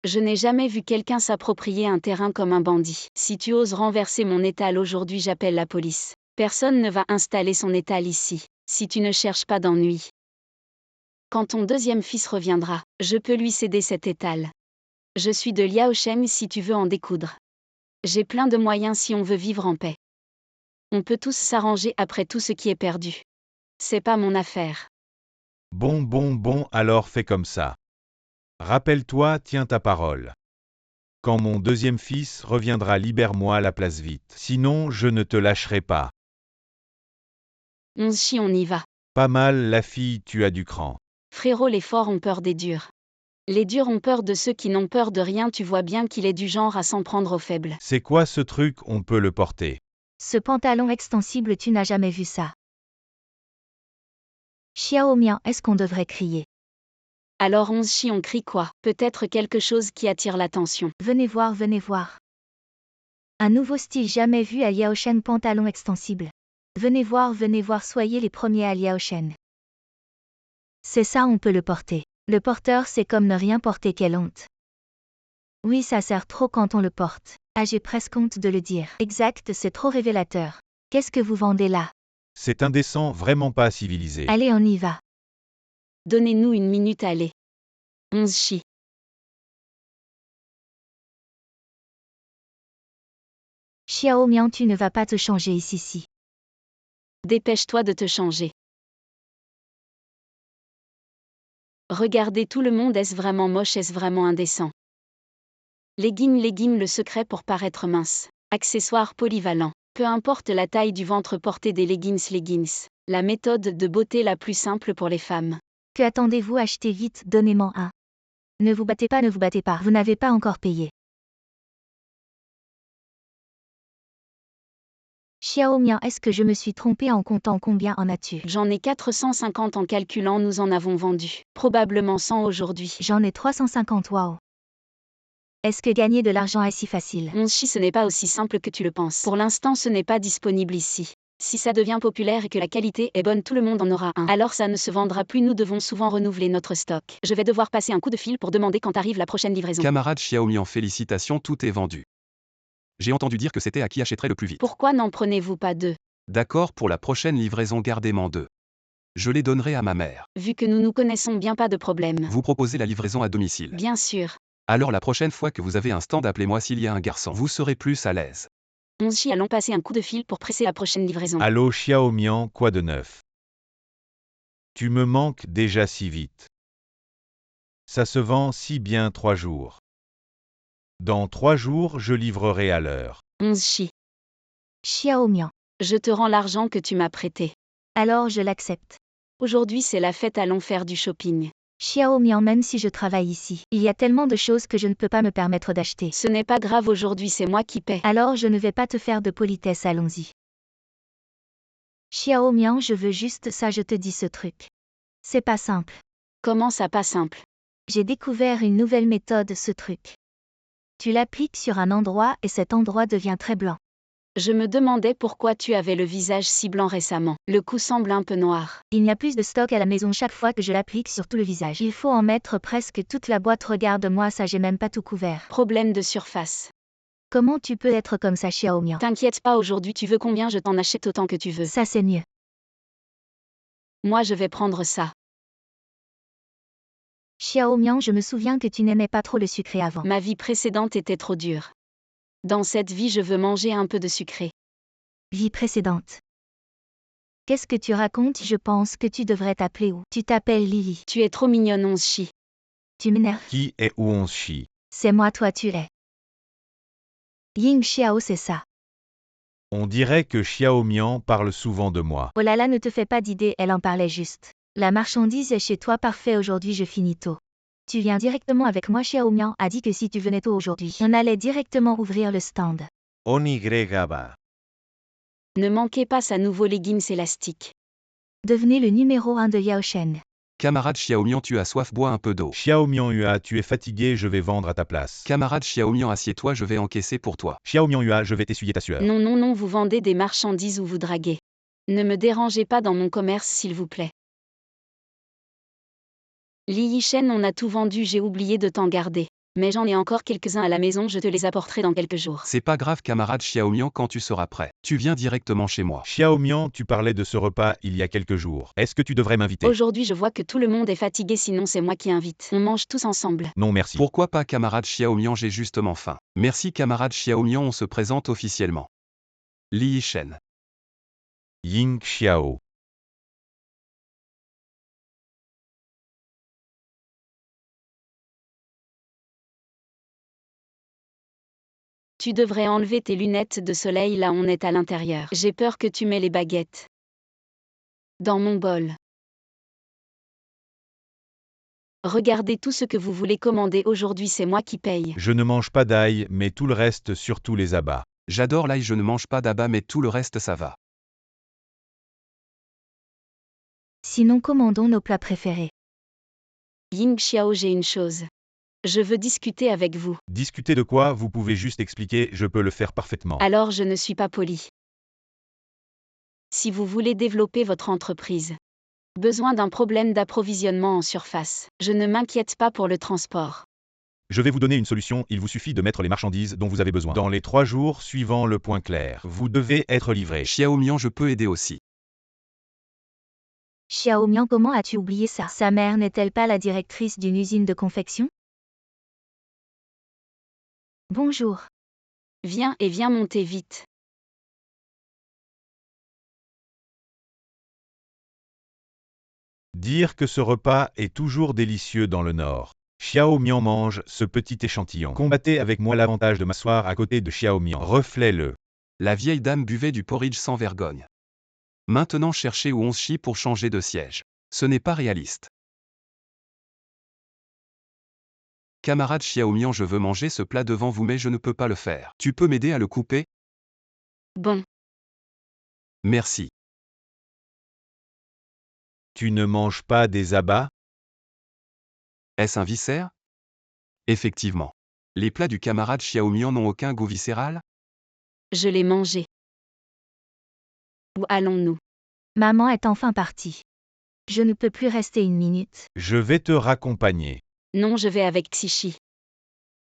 Je n'ai jamais vu quelqu'un s'approprier un terrain comme un bandit. Si tu oses renverser mon étal aujourd'hui, j'appelle la police. Personne ne va installer son étal ici, si tu ne cherches pas d'ennui. Quand ton deuxième fils reviendra, je peux lui céder cet étal. Je suis de Liaosheng si tu veux en découdre. J'ai plein de moyens si on veut vivre en paix. On peut tous s'arranger après tout ce qui est perdu. C'est pas mon affaire. Bon, alors fais comme ça. Rappelle-toi, tiens ta parole. Quand mon deuxième fils reviendra, libère-moi la place vite. Sinon, je ne te lâcherai pas. Onshi, on y va. Pas mal la fille, tu as du cran. Frérot, les forts ont peur des durs. Les durs ont peur de ceux qui n'ont peur de rien, tu vois bien qu'il est du genre à s'en prendre aux faibles. C'est quoi ce truc, on peut le porter? Ce pantalon extensible, tu n'as jamais vu ça. Xiao Mian, est-ce qu'on devrait crier? Alors Onshi, on crie quoi? Peut-être quelque chose qui attire l'attention. Venez voir, venez voir. Un nouveau style jamais vu à Liaosheng, pantalon extensible. Venez voir, soyez les premiers à Liaosheng. C'est ça, on peut le porter. Le porteur, c'est comme ne rien porter, quelle honte. Oui, ça sert trop quand on le porte. Ah, j'ai presque honte de le dire. Exact, c'est trop révélateur. Qu'est-ce que vous vendez là? C'est indécent, vraiment pas civilisé. Allez, on y va. Donnez-nous une minute, allez. Onshi. Xiao Mian, tu ne vas pas te changer ici. Dépêche-toi de te changer. Regardez tout le monde, est-ce vraiment moche, est-ce vraiment indécent? Leggings, le secret pour paraître mince. Accessoires polyvalents. Peu importe la taille du ventre, portez des leggings. La méthode de beauté la plus simple pour les femmes. Que attendez-vous, achetez vite, donnez-moi un. Ne vous battez pas, vous n'avez pas encore payé. Xiao Mian, est-ce que je me suis trompée en comptant? Combien en as-tu? J'en ai 450 en calculant, nous en avons vendu. Probablement 100 aujourd'hui. J'en ai 350, waouh. Est-ce que gagner de l'argent est si facile? 11 chi, ce n'est pas aussi simple que tu le penses. Pour l'instant, ce n'est pas disponible ici. Si ça devient populaire et que la qualité est bonne, tout le monde en aura un. Alors ça ne se vendra plus, nous devons souvent renouveler notre stock. Je vais devoir passer un coup de fil pour demander quand arrive la prochaine livraison. Camarade Xiaomian, félicitations, tout est vendu. J'ai entendu dire que c'était à qui achèterait le plus vite. Pourquoi n'en prenez-vous pas 2? D'accord, pour la prochaine livraison, gardez-m'en 2. Je les donnerai à ma mère. Vu que nous nous connaissons bien, pas de problème. Vous proposez la livraison à domicile. Bien sûr. Alors la prochaine fois que vous avez un stand, appelez-moi s'il y a un garçon. Vous serez plus à l'aise. 11 chi, allons passer un coup de fil pour presser la prochaine livraison. Allô Xiaomian, quoi de neuf? Tu me manques déjà si vite. Ça se vend si bien 3 jours. Dans 3 jours, je livrerai à l'heure. 11 chi. Xiaomian. Je te rends l'argent que tu m'as prêté. Alors je l'accepte. Aujourd'hui c'est la fête, allons faire du shopping. Xiaomian, même si je travaille ici, il y a tellement de choses que je ne peux pas me permettre d'acheter. Ce n'est pas grave, aujourd'hui c'est moi qui paie. Alors je ne vais pas te faire de politesse, allons-y. Xiaomian, je veux juste ça, je te dis ce truc. C'est pas simple. Comment ça, pas simple? J'ai découvert une nouvelle méthode, ce truc. Tu l'appliques sur un endroit et cet endroit devient très blanc. Je me demandais pourquoi tu avais le visage si blanc récemment. Le cou semble un peu noir. Il n'y a plus de stock à la maison chaque fois que je l'applique sur tout le visage. Il faut en mettre presque toute la boîte, regarde-moi ça, j'ai même pas tout couvert. Problème de surface. Comment tu peux être comme ça, Xiaomian? T'inquiète pas, aujourd'hui tu veux combien, je t'en achète autant que tu veux. Ça c'est mieux. Moi je vais prendre ça. Xiaomian, je me souviens que tu n'aimais pas trop le sucré avant. Ma vie précédente était trop dure. Dans cette vie je veux manger un peu de sucré. Vie précédente. Qu'est-ce que tu racontes? Je pense que tu devrais t'appeler où? Tu t'appelles Lily. Tu es trop mignonne, 11 chi. Tu m'énerves. Qui est où on chie? C'est moi, toi tu es. Ying Xiao, c'est ça. On dirait que Xiaomian parle souvent de moi. Oh là là, ne te fais pas d'idée, elle en parlait juste. La marchandise est chez toi, parfait, aujourd'hui je finis tôt. Tu viens directement avec moi, Xiaomian a dit que si tu venais tôt aujourd'hui, on allait directement ouvrir le stand. Onigrégaba. Ne manquez pas sa nouveau leggings élastique. Devenez le numéro 1 de Yaoshen. Camarade Xiaomian, tu as soif, bois un peu d'eau. Xiaomian Ua, tu es fatigué, je vais vendre à ta place. Camarade Xiaomian, assieds-toi, je vais encaisser pour toi. Xiaomian Ua, je vais t'essuyer ta sueur. Non, non, non, vous vendez des marchandises ou vous draguez. Ne me dérangez pas dans mon commerce, s'il vous plaît. Li Yishen, on a tout vendu, j'ai oublié de t'en garder. Mais j'en ai encore quelques-uns à la maison, je te les apporterai dans quelques jours. C'est pas grave, camarade Xiaomian, quand tu seras prêt. Tu viens directement chez moi. Xiaomian, tu parlais de ce repas il y a quelques jours. Est-ce que tu devrais m'inviter? Aujourd'hui, je vois que tout le monde est fatigué, sinon c'est moi qui invite. On mange tous ensemble. Non merci. Pourquoi pas, camarade Xiaomian, j'ai justement faim. Merci, camarade Xiaomian, on se présente officiellement. Li Yishen. Ying Xiao. Tu devrais enlever tes lunettes de soleil, là on est à l'intérieur. J'ai peur que tu mets les baguettes dans mon bol. Regardez tout ce que vous voulez commander, aujourd'hui c'est moi qui paye. Je ne mange pas d'ail, mais tout le reste, surtout les abats. J'adore l'ail, je ne mange pas d'abat, mais tout le reste ça va. Sinon, commandons nos plats préférés. Ying Xiao, j'ai une chose. Je veux discuter avec vous. Discuter de quoi? Vous pouvez juste expliquer, je peux le faire parfaitement. Alors je ne suis pas poli. Si vous voulez développer votre entreprise, besoin d'un problème d'approvisionnement en surface, je ne m'inquiète pas pour le transport. Je vais vous donner une solution, il vous suffit de mettre les marchandises dont vous avez besoin. Dans les 3 jours suivant le point clair, vous devez être livré. Xiaomian, je peux aider aussi. Xiaomian, comment as-tu oublié ça? Sa mère n'est-elle pas la directrice d'une usine de confection? Bonjour. Viens et viens monter vite. Dire que ce repas est toujours délicieux dans le Nord. Xiaomian mange ce petit échantillon. Combattez avec moi l'avantage de m'asseoir à côté de Xiaomian. Reflets-le. La vieille dame buvait du porridge sans vergogne. Maintenant cherchez où 11 chi pour changer de siège. Ce n'est pas réaliste. Camarade Xiaomian, je veux manger ce plat devant vous, mais je ne peux pas le faire. Tu peux m'aider à le couper? Bon. Merci. Tu ne manges pas des abats? Est-ce un viscère? Effectivement. Les plats du camarade Xiaomian n'ont aucun goût viscéral? Je l'ai mangé. Où allons-nous? Maman est enfin partie. Je ne peux plus rester une minute. Je vais te raccompagner. Non, je vais avec Xishi.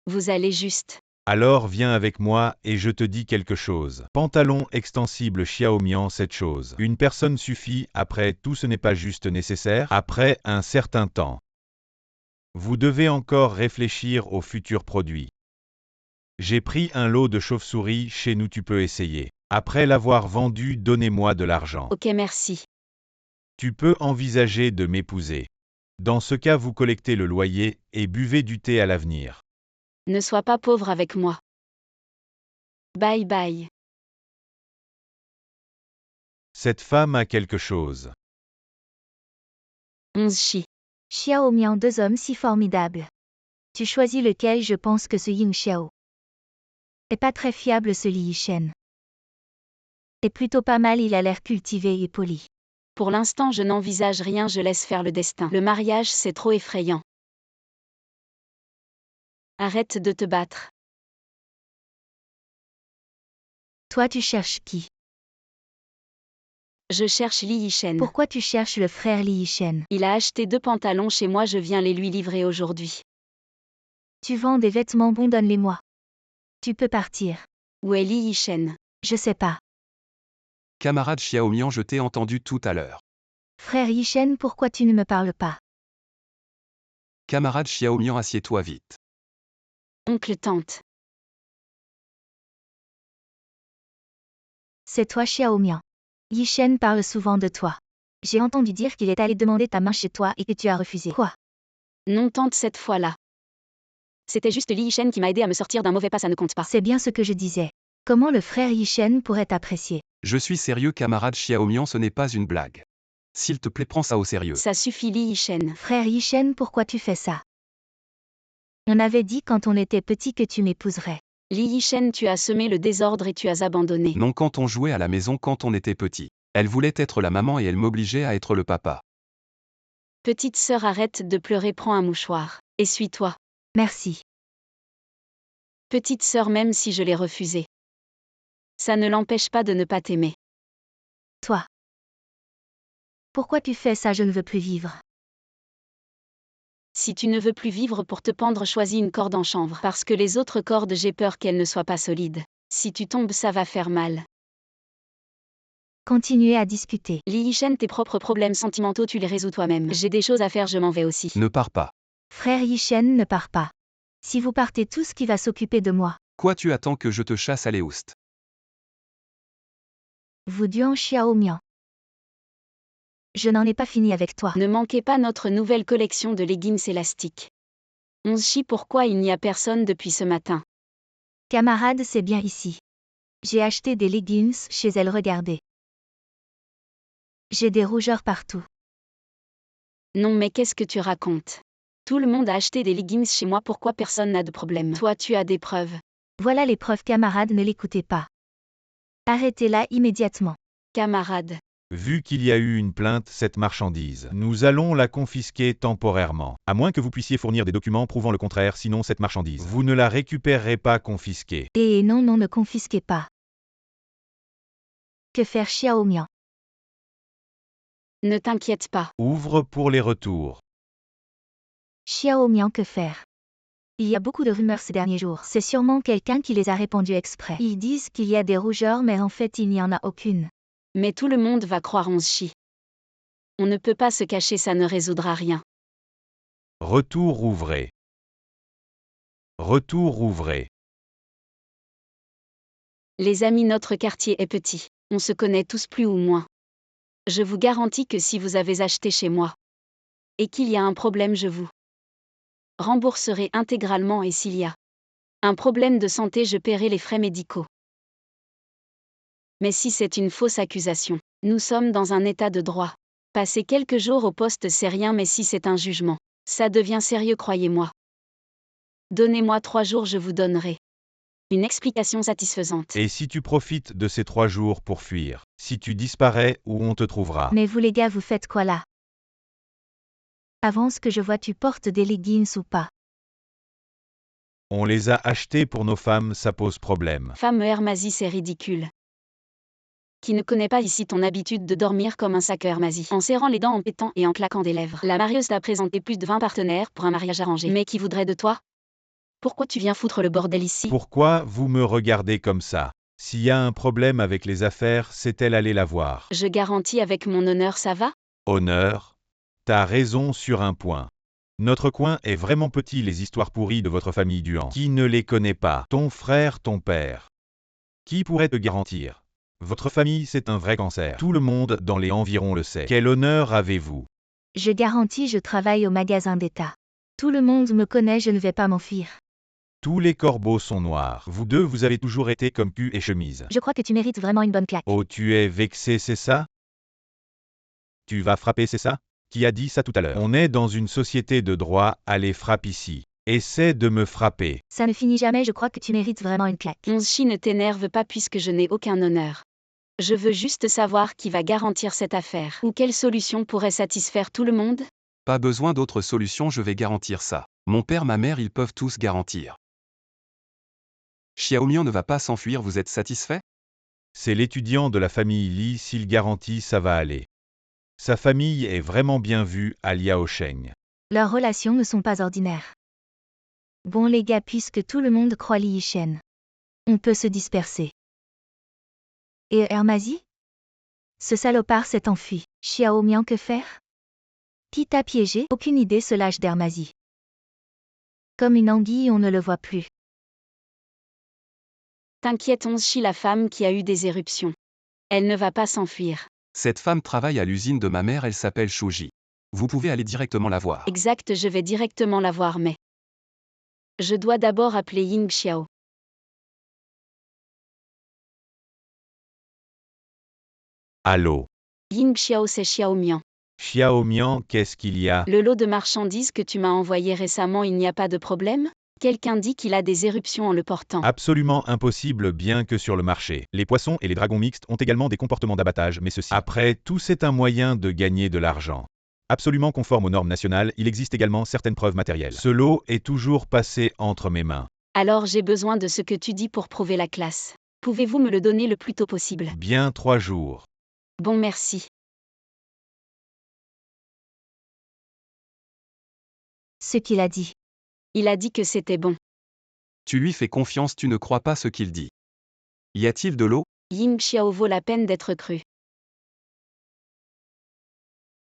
Vous allez juste. Alors viens avec moi et je te dis quelque chose. Pantalon extensible Xiaomian, cette chose. Une personne suffit, après tout ce n'est pas juste nécessaire, après un certain temps. Vous devez encore réfléchir aux futurs produits. J'ai pris un lot de chauves-souris chez nous, tu peux essayer. Après l'avoir vendu, donnez-moi de l'argent. Ok, merci. Tu peux envisager de m'épouser. Dans ce cas, vous collectez le loyer et buvez du thé à l'avenir. Ne sois pas pauvre avec moi. Bye bye. Cette femme a quelque chose. 11 Chi. Xiaomian, deux hommes si formidables. Tu choisis lequel? Je pense que ce Ying Xiao est pas très fiable, ce Li Yishen est plutôt pas mal, il a l'air cultivé et poli. Pour l'instant, je n'envisage rien, je laisse faire le destin. Le mariage, c'est trop effrayant. Arrête de te battre. Toi, tu cherches qui? Je cherche Li Yishen. Pourquoi tu cherches le frère Li Yishen? Il a acheté 2 pantalons chez moi, je viens les lui livrer aujourd'hui. Tu vends des vêtements bons, donne-les-moi. Tu peux partir. Où est Li Yishen? Je sais pas. Camarade Xiaomian, je t'ai entendu tout à l'heure. Frère Yishen, pourquoi tu ne me parles pas? Camarade Xiaomian, assieds-toi vite. Oncle, tante. C'est toi Xiaomian. Yishen parle souvent de toi. J'ai entendu dire qu'il est allé demander ta main chez toi et que tu as refusé. Quoi? Non, tante, cette fois-là. C'était juste Li Yishen qui m'a aidé à me sortir d'un mauvais pas, ça ne compte pas. C'est bien ce que je disais. Comment le frère Yishen pourrait t'apprécier? Je suis sérieux, camarade Xiaomian, ce n'est pas une blague. S'il te plaît, prends ça au sérieux. Ça suffit, Li Yishen. Frère Yishen, pourquoi tu fais ça? On avait dit quand on était petit que tu m'épouserais. Li Yishen, tu as semé le désordre et tu as abandonné. Non, quand on jouait à la maison quand on était petit. Elle voulait être la maman et elle m'obligeait à être le papa. Petite sœur, arrête de pleurer, prends un mouchoir. Essuie-toi. Merci. Petite sœur, même si je l'ai refusé. Ça ne l'empêche pas de ne pas t'aimer. Toi. Pourquoi tu fais ça? Je ne veux plus vivre. Si tu ne veux plus vivre, pour te pendre, choisis une corde en chanvre. Parce que les autres cordes, j'ai peur qu'elles ne soient pas solides. Si tu tombes, ça va faire mal. Continuez à discuter. Li Yishen, tes propres problèmes sentimentaux, tu les résous toi-même. J'ai des choses à faire, je m'en vais aussi. Ne pars pas. Frère Yishen, ne pars pas. Si vous partez tous, qui va s'occuper de moi? Quoi, tu attends que je te chasse à l'éoust? Vous Duan Xiaomian. Je n'en ai pas fini avec toi. Ne manquez pas notre nouvelle collection de leggings élastiques. 11 Chi, pourquoi il n'y a personne depuis ce matin? Camarade, c'est bien ici. J'ai acheté des leggings chez elle, regardez. J'ai des rougeurs partout. Non, mais qu'est-ce que tu racontes? Tout le monde a acheté des leggings chez moi, pourquoi personne n'a de problème? Toi, tu as des preuves. Voilà les preuves, camarade, ne l'écoutez pas. Arrêtez-la immédiatement. Camarade. Vu qu'il y a eu une plainte, cette marchandise, nous allons la confisquer temporairement. À moins que vous puissiez fournir des documents prouvant le contraire, sinon cette marchandise, vous ne la récupérerez pas confisquée. Et non, non, ne confisquez pas. Que faire Xiaomian? Ne t'inquiète pas. Ouvre pour les retours. Xiaomian, que faire? Il y a beaucoup de rumeurs ces derniers jours. C'est sûrement quelqu'un qui les a répandues exprès. Ils disent qu'il y a des rougeurs, mais en fait il n'y en a aucune. Mais tout le monde va croire 11 Chi. On ne peut pas se cacher, ça ne résoudra rien. Retour ouvré. Retour ouvré. Les amis, notre quartier est petit. On se connaît tous plus ou moins. Je vous garantis que si vous avez acheté chez moi et qu'il y a un problème, je vous rembourserai intégralement, et s'il y a un problème de santé, je paierai les frais médicaux. Mais si c'est une fausse accusation, nous sommes dans un état de droit. Passer quelques jours au poste, c'est rien, mais si c'est un jugement, ça devient sérieux, croyez-moi. Donnez-moi 3 jours, je vous donnerai une explication satisfaisante. Et si tu profites de ces 3 jours pour fuir, si tu disparais, où on te trouvera? Mais vous les gars, vous faites quoi là? Avance que je vois, tu portes des leggings ou pas? On les a achetés pour nos femmes, ça pose problème. Femme Hermasi, c'est ridicule. Qui ne connaît pas ici ton habitude de dormir comme un sac Hermasi, en serrant les dents, en pétant et en claquant des lèvres. La marieuse t'a présenté plus de 20 partenaires pour un mariage arrangé. Mais qui voudrait de toi? Pourquoi tu viens foutre le bordel ici? Pourquoi vous me regardez comme ça? S'il y a un problème avec les affaires, c'est elle aller la voir. Je garantis avec mon honneur, ça va? Honneur? T'as raison sur un point. Notre coin est vraiment petit, les histoires pourries de votre famille Duhan. Qui ne les connaît pas? Ton frère, ton père. Qui pourrait te garantir? Votre famille, c'est un vrai cancer. Tout le monde dans les environs le sait. Quel honneur avez-vous? Je garantis, je travaille au magasin d'État. Tout le monde me connaît, je ne vais pas m'enfuir. Tous les corbeaux sont noirs. Vous deux, vous avez toujours été comme cul et chemise. Je crois que tu mérites vraiment une bonne claque. Oh, tu es vexé, c'est ça? Tu vas frapper, c'est ça? Qui a dit ça tout à l'heure? On est dans une société de droit, allez frappe ici. Essaie de me frapper. Ça ne finit jamais, je crois que tu mérites vraiment une claque. 11 Chi, ne t'énerve pas puisque je n'ai aucun honneur. Je veux juste savoir qui va garantir cette affaire. Ou quelle solution pourrait satisfaire tout le monde? Pas besoin d'autre solution, je vais garantir ça. Mon père, ma mère, ils peuvent tous garantir. Xiaomian ne va pas s'enfuir, vous êtes satisfait? C'est l'étudiant de la famille Li, s'il garantit, ça va aller. Sa famille est vraiment bien vue à Liaosheng. Leurs relations ne sont pas ordinaires. Bon les gars, puisque tout le monde croit Li Yishen, on peut se disperser. Et Hermasi? Ce salopard s'est enfui. Xiaomian, que faire? Qui t'a piégé? Aucune idée, se lâche d'Hermasi. Comme une anguille, on ne le voit plus. T'inquiète 11 Chi, la femme qui a eu des éruptions. Elle ne va pas s'enfuir. Cette femme travaille à l'usine de ma mère, elle s'appelle Shuji. Vous pouvez aller directement la voir. Exact, je vais directement la voir, mais je dois d'abord appeler Ying Xiao. Allô? Ying Xiao, c'est Xiaomian. Xiaomian, qu'est-ce qu'il y a? Le lot de marchandises que tu m'as envoyé récemment, il n'y a pas de problème? Quelqu'un dit qu'il a des éruptions en le portant. Absolument impossible, bien que sur le marché. Les poissons et les dragons mixtes ont également des comportements d'abattage, mais ceci. Après tout, c'est un moyen de gagner de l'argent. Absolument conforme aux normes nationales, il existe également certaines preuves matérielles. Ce lot est toujours passé entre mes mains. Alors j'ai besoin de ce que tu dis pour prouver la classe. Pouvez-vous me le donner le plus tôt possible? Bien 3 jours. Bon, merci. Ce qu'il a dit. Il a dit que c'était bon. Tu lui fais confiance, tu ne crois pas ce qu'il dit. Y a-t-il de l'eau? Ying Xiao vaut la peine d'être cru.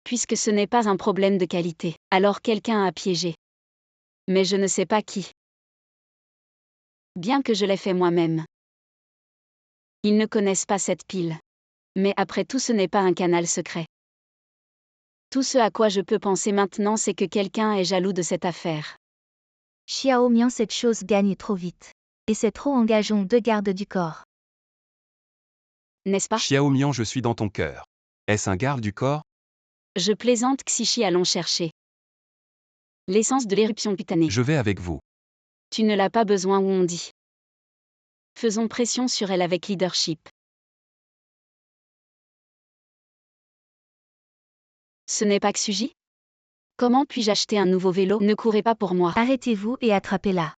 Puisque ce n'est pas un problème de qualité, alors quelqu'un a piégé. Mais je ne sais pas qui. Bien que je l'ai fait moi-même. Ils ne connaissent pas cette pile. Mais après tout, ce n'est pas un canal secret. Tout ce à quoi je peux penser maintenant, c'est que quelqu'un est jaloux de cette affaire. Xiaomian, cette chose gagne trop vite. Et c'est trop, engageons 2 gardes du corps. N'est-ce pas? Xiaomian, je suis dans ton cœur. Est-ce un garde du corps? Je plaisante, Xixi, allons chercher l'essence de l'éruption cutanée. Je vais avec vous. Tu ne l'as pas besoin, où on dit. Faisons pression sur elle avec leadership. Ce n'est pas Xuji? Comment puis-je acheter un nouveau vélo? Ne courez pas pour moi. Arrêtez-vous et attrapez-la.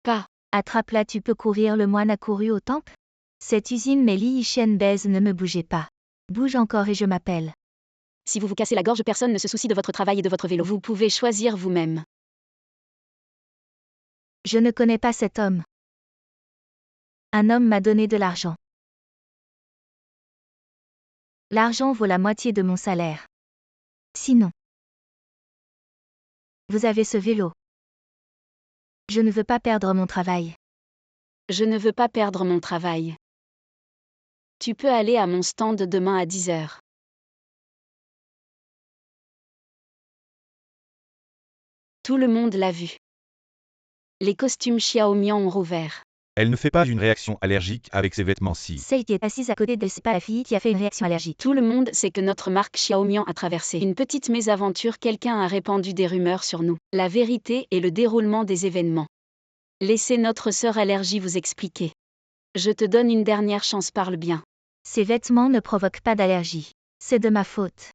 Pas. Attrape-la, tu peux courir, le moine a couru au temple? Cette usine, mais Li Yishen baise, ne me bougez pas. Bouge encore et je m'appelle. Si vous vous cassez la gorge, personne ne se soucie de votre travail et de votre vélo. Vous pouvez choisir vous-même. Je ne connais pas cet homme. Un homme m'a donné de l'argent. L'argent vaut la moitié de mon salaire. Sinon, vous avez ce vélo. Je ne veux pas perdre mon travail. Je ne veux pas perdre mon travail. Tu peux aller à mon stand demain à 10h. Tout le monde l'a vu. Les costumes Xiaomian ont rouvert. Elle ne fait pas une réaction allergique avec ses vêtements-ci. Celle qui est assise à côté d'elle, c'est pas la fille qui a fait une réaction allergique. Tout le monde sait que notre marque Xiaomian a traversé une petite mésaventure. Quelqu'un a répandu des rumeurs sur nous. La vérité est le déroulement des événements. Laissez notre sœur allergie vous expliquer. Je te donne une dernière chance, parle bien. Ces vêtements ne provoquent pas d'allergie. C'est de ma faute.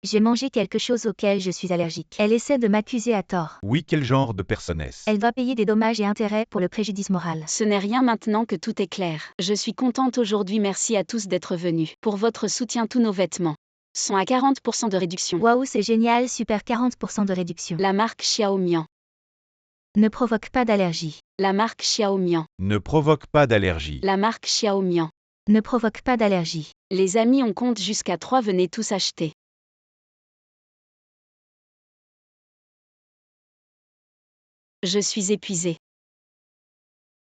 J'ai mangé quelque chose auquel je suis allergique. Elle essaie de m'accuser à tort. Oui, quel genre de personne est-ce? Elle doit payer des dommages et intérêts pour le préjudice moral. Ce n'est rien maintenant que tout est clair. Je suis contente aujourd'hui, merci à tous d'être venus. Pour votre soutien, tous nos vêtements sont à 40% de réduction. Waouh, c'est génial, super 40% de réduction. La marque Xiaomian. Ne provoque pas d'allergie. La marque Xiaomian. Ne provoque pas d'allergie. La marque Xiaomian. Ne provoque pas d'allergie. Les amis, on compte jusqu'à 3, venez tous acheter. Je suis épuisée.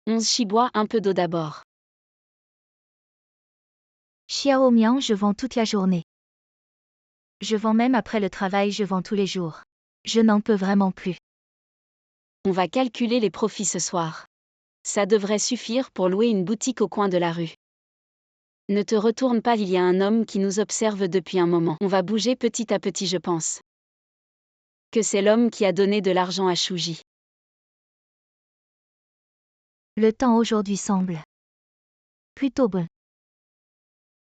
11 Chibois, un peu d'eau d'abord. Xiaomian, je vends toute la journée. Je vends même après le travail, je vends tous les jours. Je n'en peux vraiment plus. On va calculer les profits ce soir. Ça devrait suffire pour louer une boutique au coin de la rue. Ne te retourne pas, il y a un homme qui nous observe depuis un moment. On va bouger petit à petit, je pense. Que c'est l'homme qui a donné de l'argent à Shuji. Le temps aujourd'hui semble plutôt bon.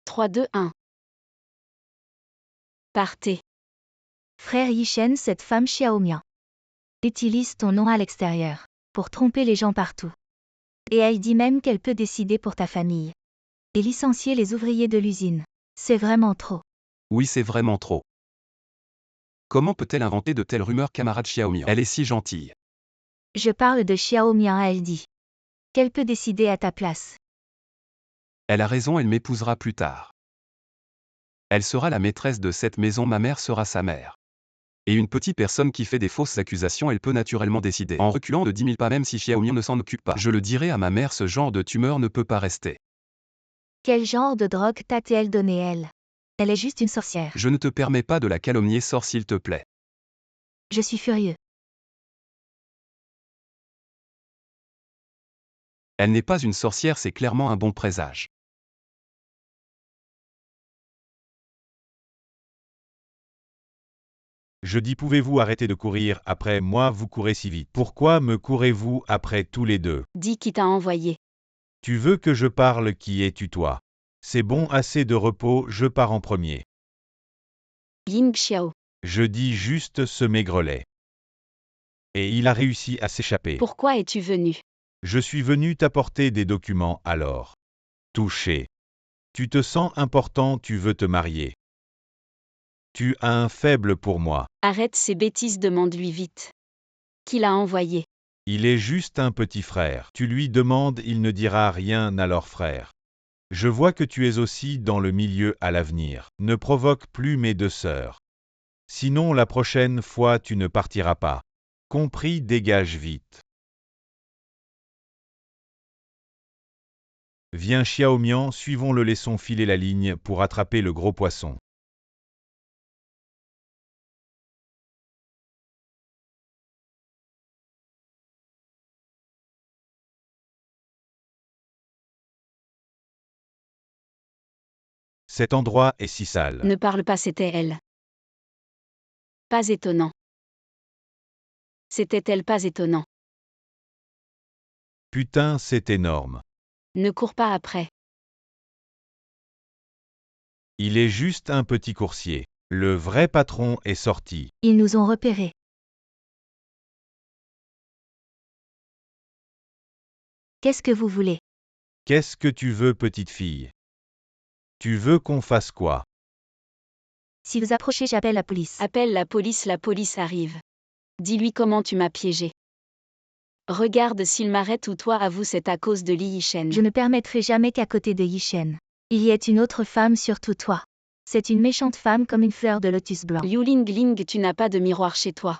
3, 2, 1. Partez. Frère Yishen, cette femme Xiaomian utilise ton nom à l'extérieur pour tromper les gens partout. Et elle dit même qu'elle peut décider pour ta famille. Et licencier les ouvriers de l'usine. C'est vraiment trop. Oui, c'est vraiment trop. Comment peut-elle inventer de telles rumeurs, camarade Xiaomian? Elle est si gentille. Je parle de Xiaomian, elle dit qu'elle peut décider à ta place. Elle a raison, elle m'épousera plus tard. Elle sera la maîtresse de cette maison, ma mère sera sa mère. Et une petite personne qui fait des fausses accusations, elle peut naturellement décider. En reculant de 10 000 pas, même si Xiaomian ne s'en occupe pas. Je le dirai à ma mère, ce genre de tumeur ne peut pas rester. Quel genre de drogue t'a-t-elle donné elle? Elle est juste une sorcière. Je ne te permets pas de la calomnier, sors s'il te plaît. Je suis furieux. Elle n'est pas une sorcière, c'est clairement un bon présage. Je dis, pouvez-vous arrêter de courir après moi, vous courez si vite. Pourquoi me courez-vous après tous les deux? Dis qui t'a envoyé. Tu veux que je parle, qui es-tu toi? C'est bon, assez de repos, je pars en premier. Ying Xiao. Je dis juste ce maigrelet. Et il a réussi à s'échapper. Pourquoi es-tu venu? Je suis venu t'apporter des documents alors. Touché. Tu te sens important, tu veux te marier. Tu as un faible pour moi. Arrête ces bêtises, demande-lui vite. Qui l'a envoyé? Il est juste un petit frère. Tu lui demandes, il ne dira rien à leur frère. Je vois que tu es aussi dans le milieu à l'avenir. Ne provoque plus mes deux sœurs. Sinon la prochaine fois tu ne partiras pas. Compris, dégage vite. Viens Xiaomian, suivons-le, laissons filer la ligne pour attraper le gros poisson. Cet endroit est si sale. Ne parle pas, c'était elle. Pas étonnant. C'était-elle pas étonnant? Putain, c'est énorme. Ne cours pas après. Il est juste un petit coursier. Le vrai patron est sorti. Ils nous ont repérés. Qu'est-ce que vous voulez? Qu'est-ce que tu veux, petite fille? Tu veux qu'on fasse quoi? Si vous approchez, j'appelle la police. Appelle la police arrive. Dis-lui comment tu m'as piégé. Regarde s'il m'arrête ou toi, avoue, c'est à cause de Li Yishen. Je ne permettrai jamais qu'à côté de Yishen, il y ait une autre femme, surtout toi. C'est une méchante femme comme une fleur de lotus blanc. Liu Ling, tu n'as pas de miroir chez toi.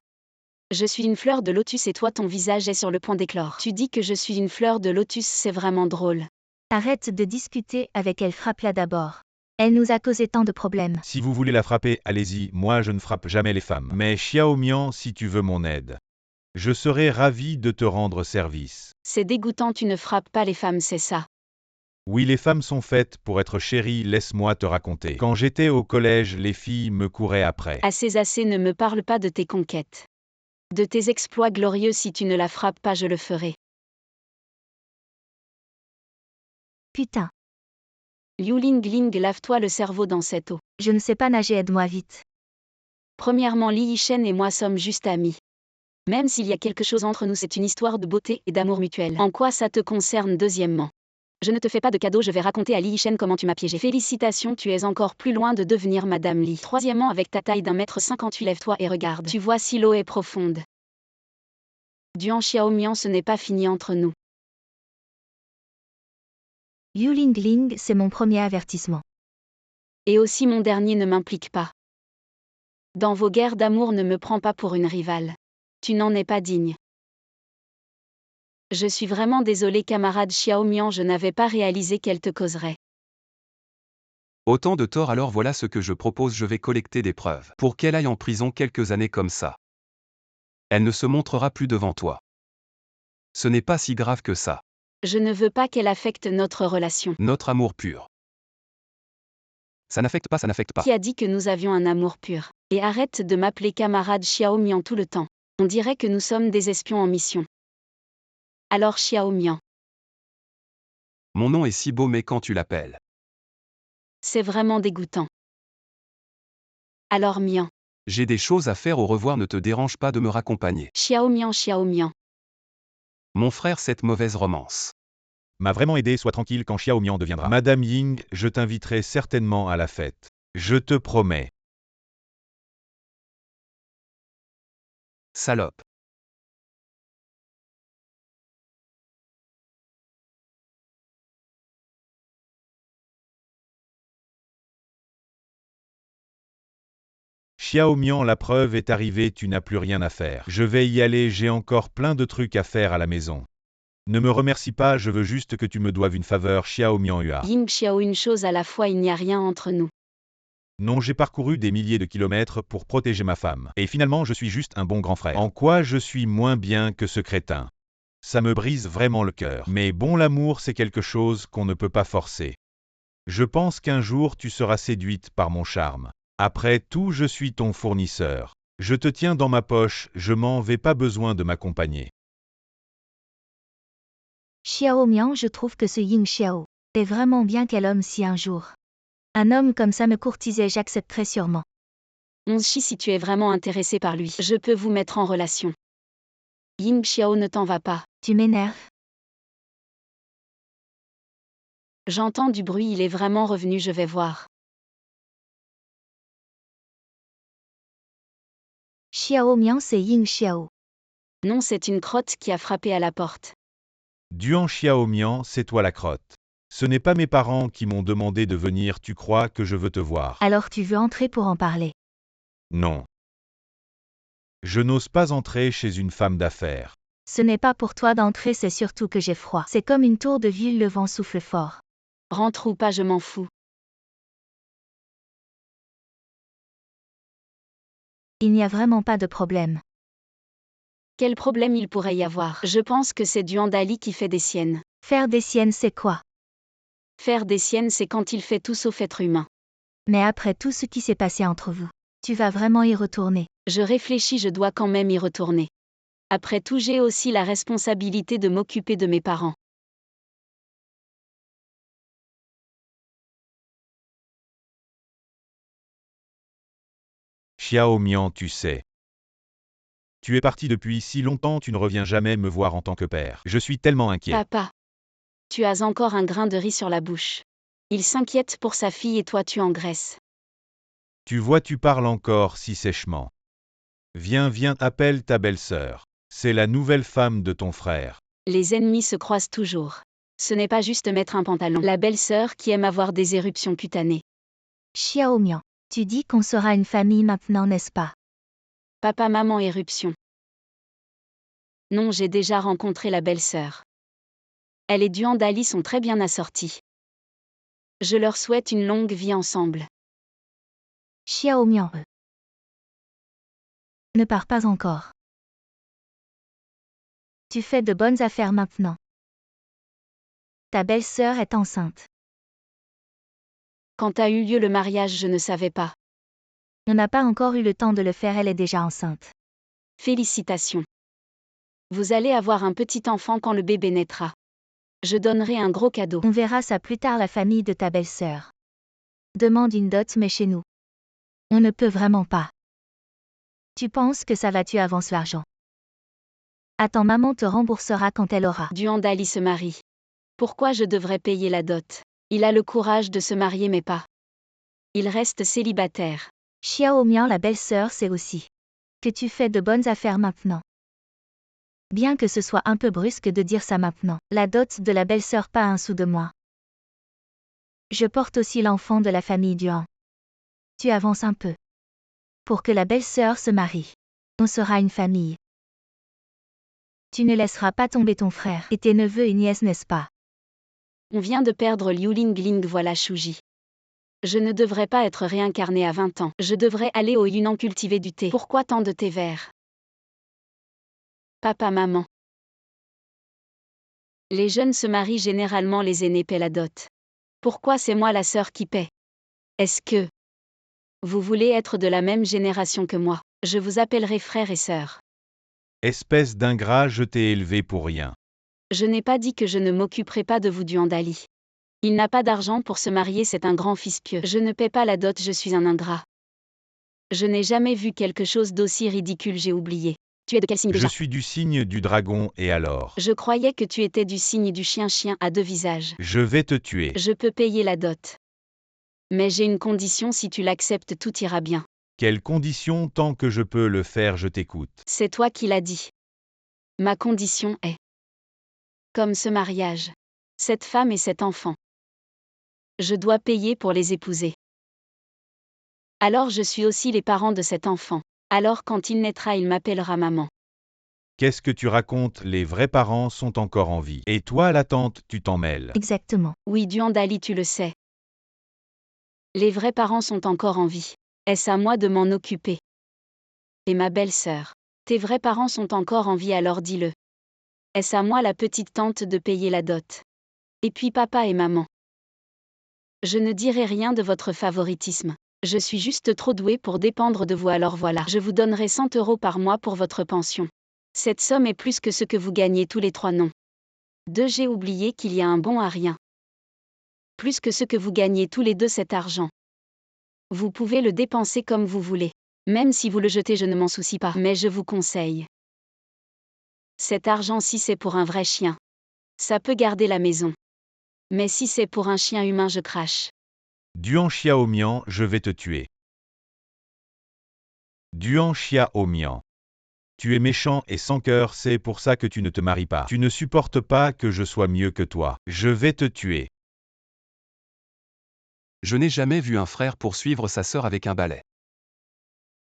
Je suis une fleur de lotus et toi ton visage est sur le point d'éclore. Tu dis que je suis une fleur de lotus, c'est vraiment drôle. Arrête de discuter avec elle, frappe-la d'abord. Elle nous a causé tant de problèmes. Si vous voulez la frapper, allez-y, moi je ne frappe jamais les femmes. Mais Xiaomian, si tu veux mon aide, je serai ravi de te rendre service. C'est dégoûtant, tu ne frappes pas les femmes, c'est ça. Oui, les femmes sont faites pour être chéries, laisse-moi te raconter. Quand j'étais au collège, les filles me couraient après. Assez, ne me parle pas de tes conquêtes. De tes exploits glorieux, si tu ne la frappes pas, je le ferai. Putain. Liu Ling, lave-toi le cerveau dans cette eau. Je ne sais pas nager, aide-moi vite. Premièrement, Li Yishen et moi sommes juste amis. Même s'il y a quelque chose entre nous, c'est une histoire de beauté et d'amour mutuel. En quoi ça te concerne? Deuxièmement, je ne te fais pas de cadeau, je vais raconter à Li Yishen comment tu m'as piégé. Félicitations, tu es encore plus loin de devenir Madame Li. Troisièmement, avec ta taille d'1,58 m, lève-toi et regarde. Tu vois si l'eau est profonde. Duan Xiaomian, ce n'est pas fini entre nous. Yu Lingling, c'est mon premier avertissement. Et aussi mon dernier, ne m'implique pas. Dans vos guerres d'amour, ne me prends pas pour une rivale. Tu n'en es pas digne. Je suis vraiment désolée, camarade Xiaomian, je n'avais pas réalisé qu'elle te causerait. Autant de tort, alors voilà ce que je propose, je vais collecter des preuves. Pour qu'elle aille en prison quelques années comme ça. Elle ne se montrera plus devant toi. Ce n'est pas si grave que ça. Je ne veux pas qu'elle affecte notre relation. Notre amour pur. Ça n'affecte pas, ça n'affecte pas. Qui a dit que nous avions un amour pur? Et arrête de m'appeler camarade Xiaomian tout le temps. On dirait que nous sommes des espions en mission. Alors Xiaomian. Mon nom est si beau, mais quand tu l'appelles. C'est vraiment dégoûtant. Alors Mian. J'ai des choses à faire, au revoir, ne te dérange pas de me raccompagner. Xiaomian, Xiaomian. Mon frère, cette mauvaise romance M'a vraiment aidé, sois tranquille quand Xiaomian deviendra Madame Ying, je t'inviterai certainement à la fête. Je te promets. Salope. Xiaomian, la preuve est arrivée, tu n'as plus rien à faire. Je vais y aller, j'ai encore plein de trucs à faire à la maison. Ne me remercie pas, je veux juste que tu me doives une faveur, Xiaomian Hua. Ying Xiao, une chose à la fois, il n'y a rien entre nous. Non, j'ai parcouru des milliers de kilomètres pour protéger ma femme. Et finalement, je suis juste un bon grand frère. En quoi je suis moins bien que ce crétin? Ça me brise vraiment le cœur. Mais bon, l'amour, c'est quelque chose qu'on ne peut pas forcer. Je pense qu'un jour tu seras séduite par mon charme. Après tout, je suis ton fournisseur. Je te tiens dans ma poche, je m'en vais, pas besoin de m'accompagner. Xiaomian, je trouve que ce Ying Xiao est vraiment bien, quel homme si un jour. Un homme comme ça me courtisait, j'accepterais sûrement. On chie, si tu es vraiment intéressé par lui, je peux vous mettre en relation. Ying Xiao, ne t'en va pas. Tu m'énerves. J'entends du bruit, il est vraiment revenu, je vais voir. Xiaomian, c'est Ying Xiao. Non, c'est une crotte qui a frappé à la porte. Duan Xiaomian, c'est toi la crotte. Ce n'est pas mes parents qui m'ont demandé de venir, tu crois que je veux te voir? Alors tu veux entrer pour en parler? Non. Je n'ose pas entrer chez une femme d'affaires. Ce n'est pas pour toi d'entrer, c'est surtout que j'ai froid. C'est comme une tour de ville, le vent souffle fort. Rentre ou pas, je m'en fous. Il n'y a vraiment pas de problème. Quel problème il pourrait y avoir? Je pense que c'est Duan Dali qui fait des siennes. Faire des siennes, c'est quoi? Faire des siennes, c'est quand il fait tout sauf être humain. Mais après tout ce qui s'est passé entre vous, tu vas vraiment y retourner? Je réfléchis, je dois quand même y retourner. Après tout, j'ai aussi la responsabilité de m'occuper de mes parents. Xiaomian, tu sais. Tu es parti depuis si longtemps, tu ne reviens jamais me voir en tant que père. Je suis tellement inquiet. Papa. Tu as encore un grain de riz sur la bouche. Il s'inquiète pour sa fille et toi tu engraisses. Tu vois, tu parles encore si sèchement. Viens, viens, appelle ta belle-sœur. C'est la nouvelle femme de ton frère. Les ennemis se croisent toujours. Ce n'est pas juste mettre un pantalon. La belle-sœur qui aime avoir des éruptions cutanées. Xiaomian, tu dis qu'on sera une famille maintenant, n'est-ce pas? Papa, maman, éruption. Non, j'ai déjà rencontré la belle-sœur. Elle et Duan Dali sont très bien assortis. Je leur souhaite une longue vie ensemble. Xiaomian, ne pars pas encore. Tu fais de bonnes affaires maintenant. Ta belle-sœur est enceinte. Quand a eu lieu le mariage, je ne savais pas. On n'a pas encore eu le temps de le faire, elle est déjà enceinte. Félicitations. Vous allez avoir un petit enfant quand le bébé naîtra. Je donnerai un gros cadeau. On verra ça plus tard, la famille de ta belle-sœur demande une dot, mais chez nous, on ne peut vraiment pas. Tu penses que ça va, tu avances l'argent. Attends, maman te remboursera quand elle aura. Duandali se marie. Pourquoi je devrais payer la dot? Il a le courage de se marier mais pas. Il reste célibataire. Xiaomian, la belle-sœur, sait aussi que tu fais de bonnes affaires maintenant. Bien que ce soit un peu brusque de dire ça maintenant. La dot de la belle-sœur, pas un sou de moi. Je porte aussi l'enfant de la famille Duan. Tu avances un peu. Pour que la belle-sœur se marie. On sera une famille. Tu ne laisseras pas tomber ton frère et tes neveux et nièces, n'est-ce pas? On vient de perdre Liu Lingling, voilà Shuji. Je ne devrais pas être réincarné à 20 ans. Je devrais aller au Yunnan cultiver du thé. Pourquoi tant de thé vert? Papa, maman. Les jeunes se marient généralement, les aînés paient la dot. Pourquoi c'est moi la sœur qui paie? Est-ce que vous voulez être de la même génération que moi? Je vous appellerai frère et sœur. Espèce d'ingrat, je t'ai élevé pour rien. Je n'ai pas dit que je ne m'occuperai pas de vous, Duandali. Il n'a pas d'argent pour se marier, c'est un grand fils pieux. Je ne paie pas la dot, je suis un ingrat. Je n'ai jamais vu quelque chose d'aussi ridicule, j'ai oublié. Tu es de quel signe déjà? Je suis du signe du dragon, et alors? Je croyais que tu étais du signe du chien à deux visages. Je vais te tuer. Je peux payer la dot. Mais j'ai une condition, si tu l'acceptes, tout ira bien. Quelle condition? Tant que je peux le faire, je t'écoute. C'est toi qui l'as dit. Ma condition est comme ce mariage. Cette femme et cet enfant. Je dois payer pour les épouser. Alors je suis aussi les parents de cet enfant. Alors quand il naîtra, il m'appellera maman. Qu'est-ce que tu racontes? Les vrais parents sont encore en vie. Et toi, la tante, tu t'en mêles. Exactement. Oui, Duandali, tu le sais. Les vrais parents sont encore en vie. Est-ce à moi de m'en occuper? Et ma belle-sœur. Tes vrais parents sont encore en vie, alors dis-le. Est-ce à moi, la petite tante, de payer la dot? Et puis papa et maman. Je ne dirai rien de votre favoritisme. Je suis juste trop douée pour dépendre de vous, alors voilà. Je vous donnerai 100 € par mois pour votre pension. Cette somme est plus que ce que vous gagnez tous les 3, non. 2. J'ai oublié qu'il y a un bon à rien. Plus que ce que vous gagnez tous les 2, cet argent. Vous pouvez le dépenser comme vous voulez. Même si vous le jetez, je ne m'en soucie pas. Mais je vous conseille. Cet argent, si c'est pour un vrai chien, ça peut garder la maison. Mais si c'est pour un chien humain, je crache. Duan Xiaomian, je vais te tuer. Duan Xiaomian. Tu es méchant et sans cœur, c'est pour ça que tu ne te maries pas. Tu ne supportes pas que je sois mieux que toi. Je vais te tuer. Je n'ai jamais vu un frère poursuivre sa sœur avec un balai.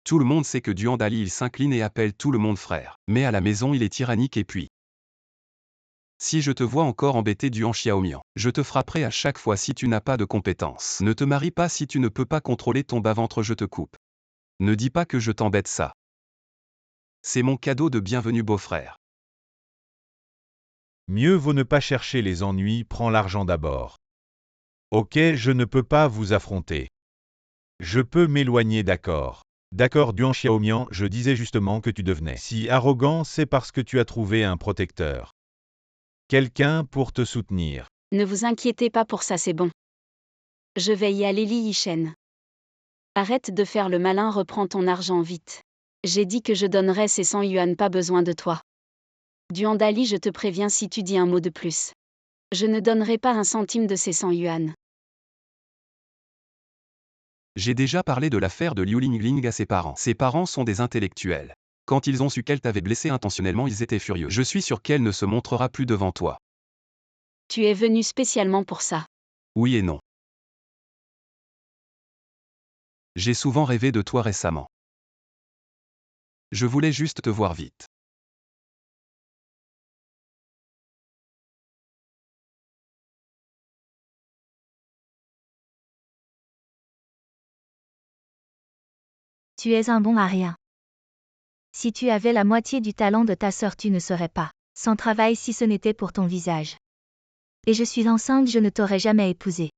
Tout le monde sait que Duandali il s'incline et appelle tout le monde frère. Mais à la maison il est tyrannique et puis. Si je te vois encore embêter Duan Xiaomian, je te frapperai à chaque fois si tu n'as pas de compétences. Ne te marie pas si tu ne peux pas contrôler ton bas-ventre, je te coupe. Ne dis pas que je t'embête, ça. C'est mon cadeau de bienvenue, beau-frère. Mieux vaut ne pas chercher les ennuis, prends l'argent d'abord. Ok, je ne peux pas vous affronter. Je peux m'éloigner, d'accord. D'accord, Duan Xiaomian, je disais justement que tu devenais si arrogant, c'est parce que tu as trouvé un protecteur. Quelqu'un pour te soutenir. Ne vous inquiétez pas pour ça, c'est bon. Je vais y aller, Li Yishen. Arrête de faire le malin, reprends ton argent vite. J'ai dit que je donnerais ces 100 yuan, pas besoin de toi. Duandali, je te préviens, si tu dis un mot de plus. Je ne donnerai pas un centime de ces 100 yuan. J'ai déjà parlé de l'affaire de Liu Lingling à ses parents. Ses parents sont des intellectuels. Quand ils ont su qu'elle t'avait blessé intentionnellement, ils étaient furieux. Je suis sûr qu'elle ne se montrera plus devant toi. Tu es venu spécialement pour ça. Oui et non. J'ai souvent rêvé de toi récemment. Je voulais juste te voir vite. Tu es un bon à rien. Si tu avais la moitié du talent de ta sœur, tu ne serais pas sans travail si ce n'était pour ton visage. Et je suis enceinte, je ne t'aurais jamais épousé.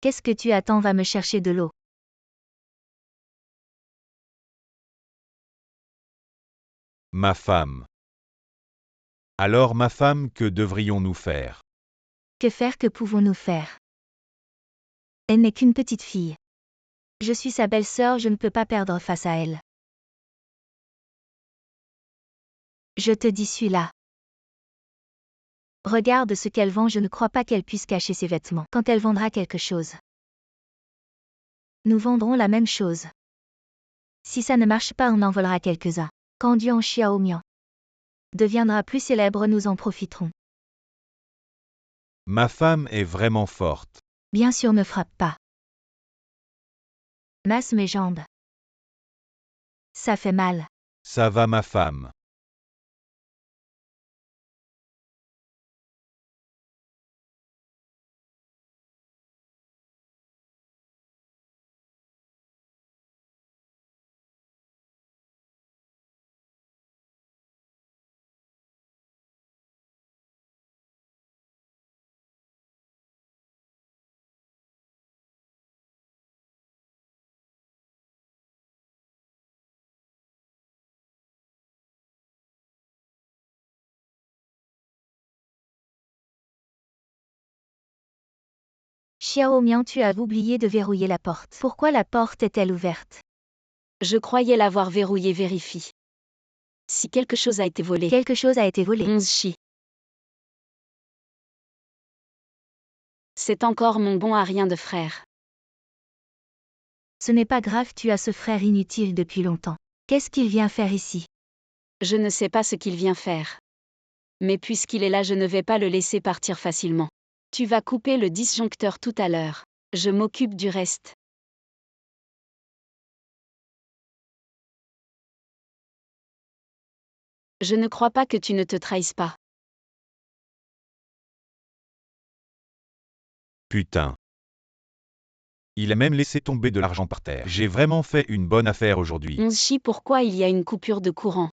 Qu'est-ce que tu attends? Va me chercher de l'eau. Ma femme. Alors ma femme, que devrions-nous faire? Que faire? Que pouvons-nous faire? Elle n'est qu'une petite fille. Je suis sa belle-sœur, je ne peux pas perdre face à elle. Je te dis suis-là. Regarde ce qu'elle vend, je ne crois pas qu'elle puisse cacher ses vêtements. Quand elle vendra quelque chose, nous vendrons la même chose. Si ça ne marche pas, on en volera quelques-uns. Quand Duan Xiaomian deviendra plus célèbre, nous en profiterons. Ma femme est vraiment forte. Bien sûr, me frappe pas. Masse mes jambes. Ça fait mal. Ça va ma femme. Xiaomian, tu as oublié de verrouiller la porte. Pourquoi la porte est-elle ouverte? Je croyais l'avoir verrouillée, vérifie. Si quelque chose a été volé. Quelque chose a été volé. 11 chi. C'est encore mon bon à rien de frère. Ce n'est pas grave, tu as ce frère inutile depuis longtemps. Qu'est-ce qu'il vient faire ici? Je ne sais pas ce qu'il vient faire. Mais puisqu'il est là, je ne vais pas le laisser partir facilement. Tu vas couper le disjoncteur tout à l'heure. Je m'occupe du reste. Je ne crois pas que tu ne te trahisses pas. Putain. Il a même laissé tomber de l'argent par terre. J'ai vraiment fait une bonne affaire aujourd'hui. 11 chi, pourquoi il y a une coupure de courant?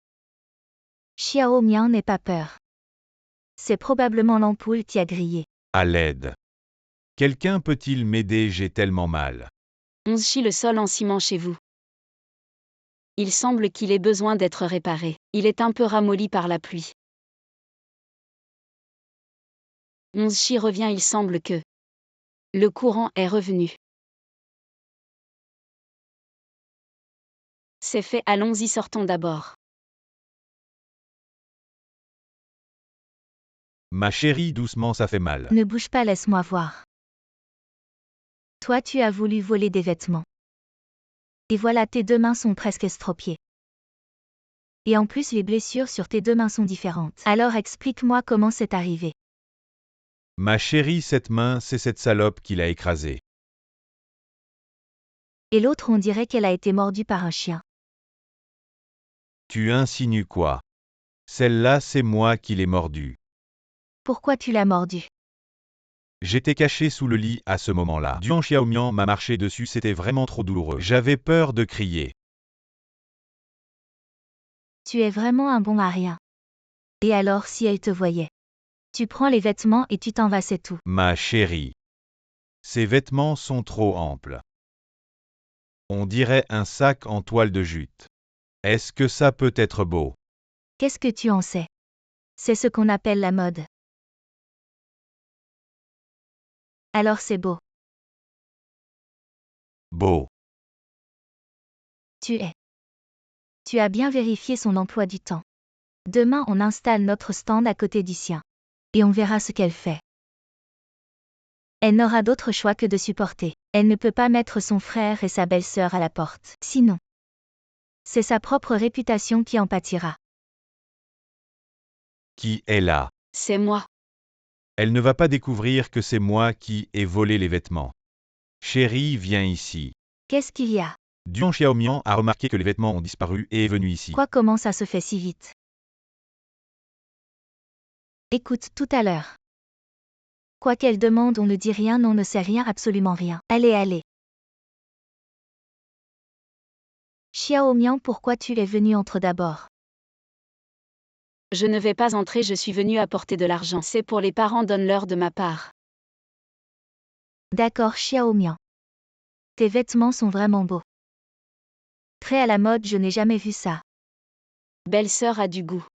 Xiaomian, n'aie pas peur. C'est probablement l'ampoule qui a grillé. À l'aide. Quelqu'un peut-il m'aider? J'ai tellement mal. 11 chi, le sol en ciment chez vous. Il semble qu'il ait besoin d'être réparé. Il est un peu ramolli par la pluie. 11 chi revient, il semble que le courant est revenu. C'est fait, allons-y, sortons d'abord. Ma chérie, doucement, ça fait mal. Ne bouge pas, laisse-moi voir. Toi, tu as voulu voler des vêtements. Et voilà, tes deux mains sont presque estropiées. Et en plus, les blessures sur tes deux mains sont différentes. Alors explique-moi comment c'est arrivé. Ma chérie, cette main, c'est cette salope qui l'a écrasée. Et l'autre, on dirait qu'elle a été mordue par un chien. Tu insinues quoi? Celle-là, c'est moi qui l'ai mordue. Pourquoi tu l'as mordue? J'étais caché sous le lit à ce moment-là. Duan Xiaomian m'a marché dessus, c'était vraiment trop douloureux. J'avais peur de crier. Tu es vraiment un bon à rien. Et alors si elle te voyait? Tu prends les vêtements et tu t'en vas, c'est tout. Ma chérie. Ces vêtements sont trop amples. On dirait un sac en toile de jute. Est-ce que ça peut être beau? Qu'est-ce que tu en sais? C'est ce qu'on appelle la mode. Alors c'est beau. Beau. Tu as bien vérifié son emploi du temps. Demain on installe notre stand à côté du sien. Et on verra ce qu'elle fait. Elle n'aura d'autre choix que de supporter. Elle ne peut pas mettre son frère et sa belle-sœur à la porte. Sinon, c'est sa propre réputation qui en pâtira. Qui est là? C'est moi. Elle ne va pas découvrir que c'est moi qui ai volé les vêtements. Chérie, viens ici. Qu'est-ce qu'il y a? Duan Xiaomian a remarqué que les vêtements ont disparu et est venu ici. Quoi, comment ça se fait si vite? Écoute, tout à l'heure. Quoi qu'elle demande, on ne dit rien, on ne sait rien, absolument rien. Allez, allez. Xiaomian, pourquoi tu es venu? Entre d'abord. Je ne vais pas entrer, je suis venu apporter de l'argent. C'est pour les parents, donne-leur de ma part. D'accord, Xiaomian. Tes vêtements sont vraiment beaux. Très à la mode, je n'ai jamais vu ça. Belle-sœur a du goût.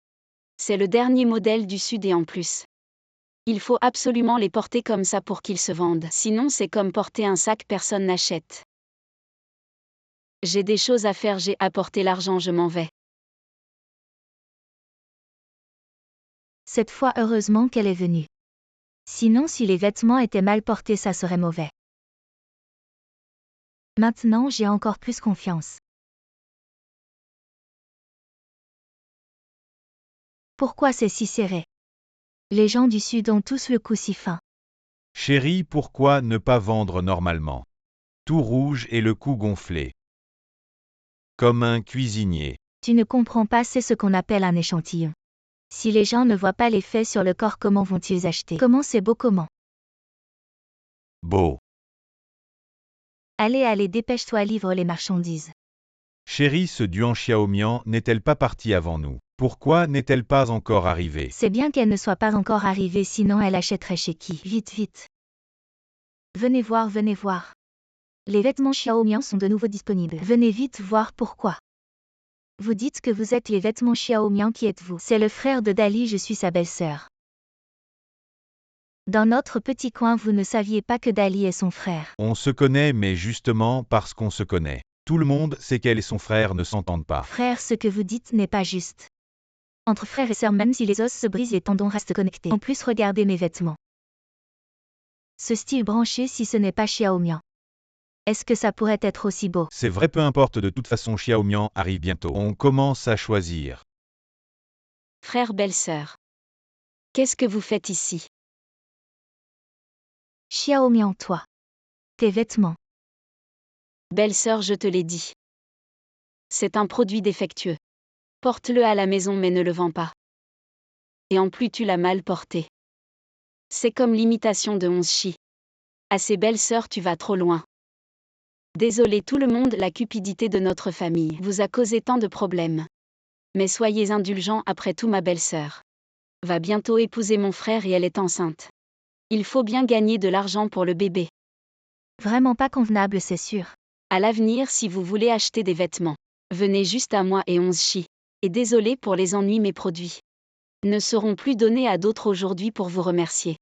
C'est le dernier modèle du Sud et en plus. Il faut absolument les porter comme ça pour qu'ils se vendent. Sinon c'est comme porter un sac, personne n'achète. J'ai des choses à faire, j'ai apporté l'argent, je m'en vais. Cette fois heureusement qu'elle est venue. Sinon si les vêtements étaient mal portés ça serait mauvais. Maintenant j'ai encore plus confiance. Pourquoi c'est si serré? Les gens du Sud ont tous le cou si fin. Chérie, pourquoi ne pas vendre normalement? Tout rouge et le cou gonflé. Comme un cuisinier. Tu ne comprends pas, c'est ce qu'on appelle un échantillon. Si les gens ne voient pas l'effet sur le corps, comment vont-ils acheter? Comment c'est beau, comment? Beau. Allez, dépêche-toi, livre les marchandises. Chérie, ce Duan Xiaomian n'est-elle pas partie avant nous? Pourquoi n'est-elle pas encore arrivée? C'est bien qu'elle ne soit pas encore arrivée, sinon elle achèterait chez qui? Vite, vite. Venez voir, venez voir. Les vêtements Xiaomian sont de nouveau disponibles. Venez vite voir pourquoi. Vous dites que vous êtes les vêtements Xiaomian, qui êtes-vous? C'est le frère de Dali, je suis sa belle-sœur. Dans notre petit coin, vous ne saviez pas que Dali est son frère. On se connaît, mais justement parce qu'on se connaît. Tout le monde sait qu'elle et son frère ne s'entendent pas. Frère, ce que vous dites n'est pas juste. Entre frères et sœurs, même si les os se brisent, les tendons restent connectés. En plus, regardez mes vêtements. Ce style branché, si ce n'est pas Xiaomian. Est-ce que ça pourrait être aussi beau? C'est vrai, peu importe, de toute façon Xiaomian arrive bientôt. On commence à choisir. Frère, belle-sœur. Qu'est-ce que vous faites ici? Xiaomian, toi. Tes vêtements. Belle-sœur, je te l'ai dit. C'est un produit défectueux. Porte-le à la maison mais ne le vends pas. Et en plus tu l'as mal porté. C'est comme l'imitation de Onshi. À ses belles-sœurs tu vas trop loin. Désolé tout le monde, la cupidité de notre famille vous a causé tant de problèmes. Mais soyez indulgents, après tout ma belle-sœur va bientôt épouser mon frère et elle est enceinte. Il faut bien gagner de l'argent pour le bébé. Vraiment pas convenable, c'est sûr. À l'avenir, si vous voulez acheter des vêtements, venez juste à moi et Onshi. Et désolé pour les ennuis, mes produits ne seront plus donnés à d'autres aujourd'hui pour vous remercier.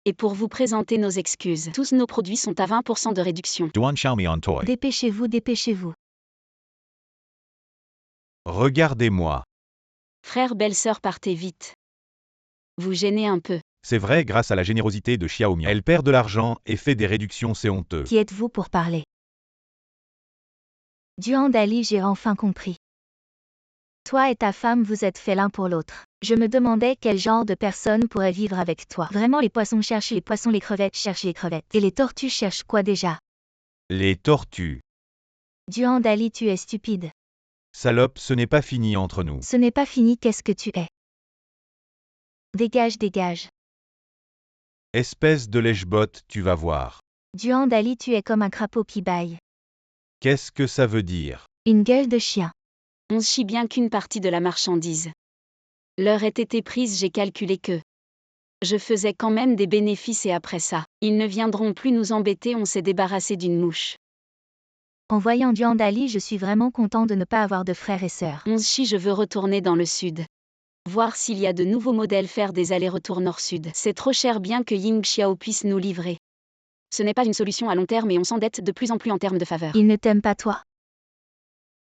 Et pour vous présenter nos excuses, tous nos produits sont à 20% de réduction. Duan Xiaomian Toy. Dépêchez-vous, dépêchez-vous. Regardez-moi. Frère, belle-sœur, partez vite. Vous gênez un peu. C'est vrai, grâce à la générosité de Xiaomian, elle perd de l'argent et fait des réductions, c'est honteux. Qui êtes-vous pour parler? Duan Dali, j'ai enfin compris. Toi et ta femme, vous êtes faits l'un pour l'autre. Je me demandais quel genre de personne pourrait vivre avec toi. Vraiment, les poissons cherchent les poissons, les crevettes cherchent les crevettes. Et les tortues cherchent quoi déjà? Les tortues. Duan Dali, tu es stupide. Salope, ce n'est pas fini entre nous. Ce n'est pas fini, qu'est-ce que tu es? Dégage, dégage. Espèce de lèche-botte, tu vas voir. Duan Dali, tu es comme un crapaud qui bâille. Qu'est-ce que ça veut dire? Une gueule de chien. On chie bien qu'une partie de la marchandise. L'heure ait été prise, j'ai calculé que je faisais quand même des bénéfices et après ça, ils ne viendront plus nous embêter, on s'est débarrassé d'une mouche. En voyant Duan Dali, je suis vraiment content de ne pas avoir de frères et sœurs. Onshi, je veux retourner dans le sud. Voir s'il y a de nouveaux modèles, faire des allers-retours nord-sud. C'est trop cher, bien que Ying Xiao puisse nous livrer. Ce n'est pas une solution à long terme et on s'endette de plus en plus en termes de faveur. Il ne t'aime pas toi.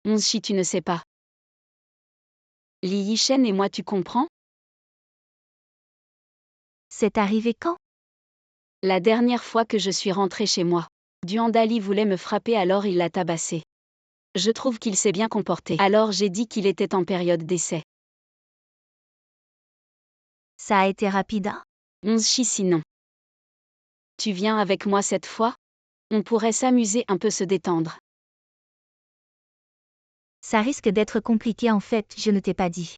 Onshi, tu ne sais pas. Li Yishen et moi, tu comprends? C'est arrivé quand? La dernière fois que je suis rentrée chez moi. Duan Dali voulait me frapper, alors il l'a tabassé. Je trouve qu'il s'est bien comporté. Alors j'ai dit qu'il était en période d'essai. Ça a été rapide, hein? Onshi, sinon. Tu viens avec moi cette fois? On pourrait s'amuser un peu, se détendre. Ça risque d'être compliqué en fait, je ne t'ai pas dit.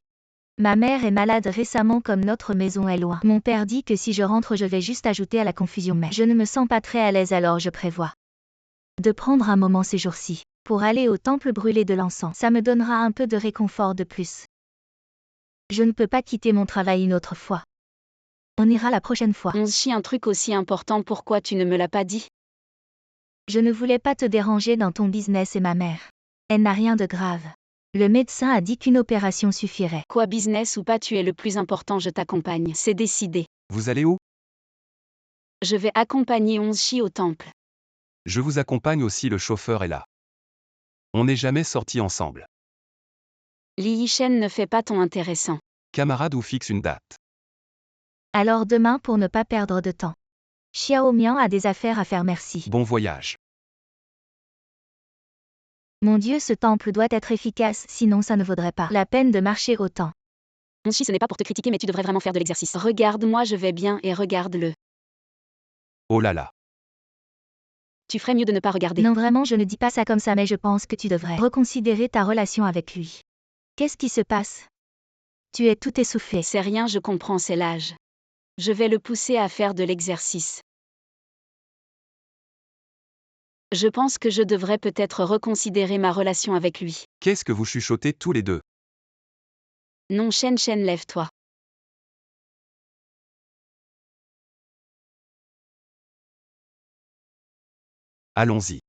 Ma mère est malade récemment, comme notre maison est loin. Mon père dit que si je rentre, je vais juste ajouter à la confusion, mais je ne me sens pas très à l'aise, alors je prévois de prendre un moment ces jours-ci pour aller au temple brûler de l'encens. Ça me donnera un peu de réconfort de plus. Je ne peux pas quitter mon travail une autre fois. On ira la prochaine fois. Onshi, un truc aussi important, pourquoi tu ne me l'as pas dit? Je ne voulais pas te déranger dans ton business et ma mère. Elle n'a rien de grave. Le médecin a dit qu'une opération suffirait. Quoi, business ou pas, tu es le plus important, je t'accompagne. C'est décidé. Vous allez où? Je vais accompagner Onshi au temple. Je vous accompagne aussi, le chauffeur est là. On n'est jamais sortis ensemble. Li Yishen ne fait pas ton intéressant. Camarade ou fixe une date. Alors demain pour ne pas perdre de temps. Xiao Mian a des affaires à faire, merci. Bon voyage. Mon Dieu, ce temple doit être efficace, sinon ça ne vaudrait pas la peine de marcher autant. Monshi, ce n'est pas pour te critiquer, mais tu devrais vraiment faire de l'exercice. Regarde-moi, je vais bien et regarde-le. Oh là là. Tu ferais mieux de ne pas regarder. Non, vraiment, je ne dis pas ça comme ça, mais je pense que tu devrais reconsidérer ta relation avec lui. Qu'est-ce qui se passe? Tu es tout essoufflé. C'est rien, je comprends, c'est l'âge. Je vais le pousser à faire de l'exercice. Je pense que je devrais peut-être reconsidérer ma relation avec lui. Qu'est-ce que vous chuchotez tous les deux? Non, Shen, lève-toi. Allons-y.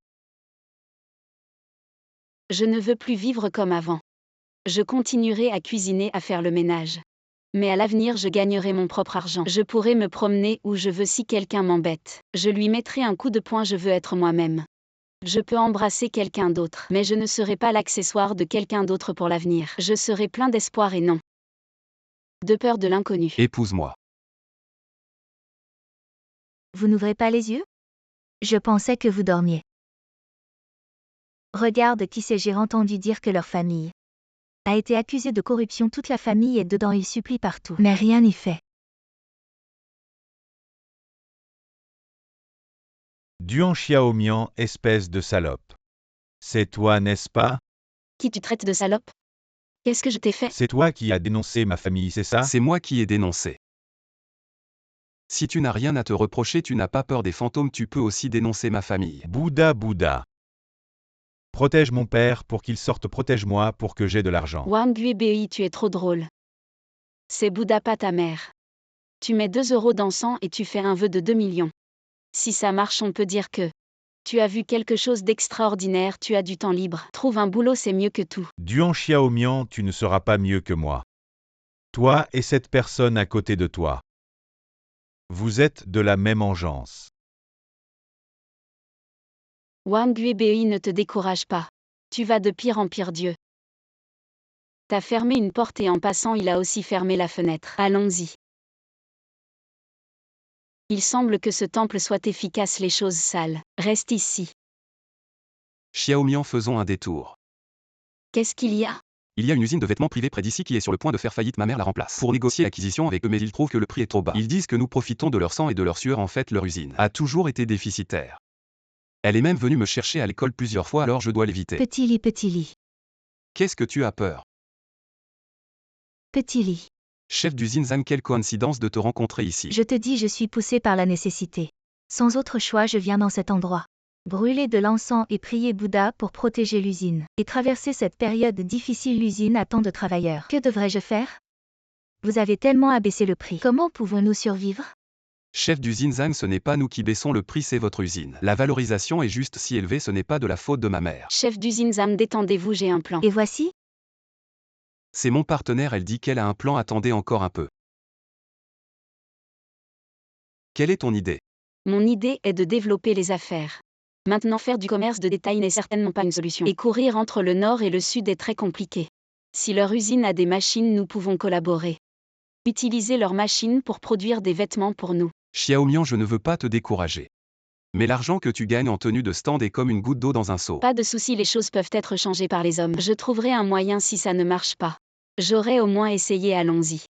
Je ne veux plus vivre comme avant. Je continuerai à cuisiner, à faire le ménage. Mais à l'avenir, je gagnerai mon propre argent. Je pourrai me promener où je veux si quelqu'un m'embête. Je lui mettrai un coup de poing, je veux être moi-même. Je peux embrasser quelqu'un d'autre, mais je ne serai pas l'accessoire de quelqu'un d'autre pour l'avenir. Je serai plein d'espoir et non de peur de l'inconnu. Épouse-moi. Vous n'ouvrez pas les yeux? Je pensais que vous dormiez. Regarde qui c'est, j'ai entendu dire que leur famille a été accusée de corruption, toute la famille est dedans, ils supplient partout. Mais rien n'y fait. Duan Xiaomian, espèce de salope. C'est toi, n'est-ce pas? Qui tu traites de salope? Qu'est-ce que je t'ai fait? C'est toi qui as dénoncé ma famille, c'est ça? C'est moi qui ai dénoncé. Si tu n'as rien à te reprocher, tu n'as pas peur des fantômes, tu peux aussi dénoncer ma famille. Bouddha, Bouddha. Protège mon père pour qu'il sorte, protège-moi pour que j'ai de l'argent. Wang Guibei, tu es trop drôle. C'est Bouddha, pas ta mère. Tu mets 2 euros d'encens et tu fais un vœu de 2 millions. Si ça marche, on peut dire que tu as vu quelque chose d'extraordinaire, tu as du temps libre. Trouve un boulot, c'est mieux que tout. Duan Xiaomian, tu ne seras pas mieux que moi. Toi et cette personne à côté de toi. Vous êtes de la même engeance. Wang Guibei, ne te décourage pas. Tu vas de pire en pire, Dieu. T'as fermé une porte et en passant, il a aussi fermé la fenêtre. Allons-y. Il semble que ce temple soit efficace, les choses sales. Reste ici. Xiaomian, faisons un détour. Qu'est-ce qu'il y a? Il y a une usine de vêtements privée près d'ici qui est sur le point de faire faillite, ma mère la remplace. Pour négocier l'acquisition avec eux, mais ils trouvent que le prix est trop bas. Ils disent que nous profitons de leur sang et de leur sueur, en fait leur usine a toujours été déficitaire. Elle est même venue me chercher à l'école plusieurs fois, alors je dois l'éviter. Petit lit, petit lit. Qu'est-ce que tu as peur? Petit lit. Chef d'usine Zhang, quelle coïncidence de te rencontrer ici. Je te dis, je suis poussé par la nécessité. Sans autre choix, je viens dans cet endroit. Brûler de l'encens et prier Bouddha pour protéger l'usine. Et traverser cette période difficile, l'usine a tant de travailleurs. Que devrais-je faire? Vous avez tellement abaissé le prix. Comment pouvons-nous survivre? Chef d'usine Zhang, ce n'est pas nous qui baissons le prix, c'est votre usine. La valorisation est juste si élevée, ce n'est pas de la faute de ma mère. Chef d'usine Zam, détendez-vous, j'ai un plan. Et voici? C'est mon partenaire, elle dit qu'elle a un plan, attendez encore un peu. Quelle est ton idée? Mon idée est de développer les affaires. Maintenant, faire du commerce de détail n'est certainement pas une solution. Et courir entre le nord et le sud est très compliqué. Si leur usine a des machines, nous pouvons collaborer. Utiliser leurs machines pour produire des vêtements pour nous. Xiaomian, je ne veux pas te décourager. Mais l'argent que tu gagnes en tenue de stand est comme une goutte d'eau dans un seau. Pas de souci, les choses peuvent être changées par les hommes. Je trouverai un moyen si ça ne marche pas. J'aurais au moins essayé, allons-y.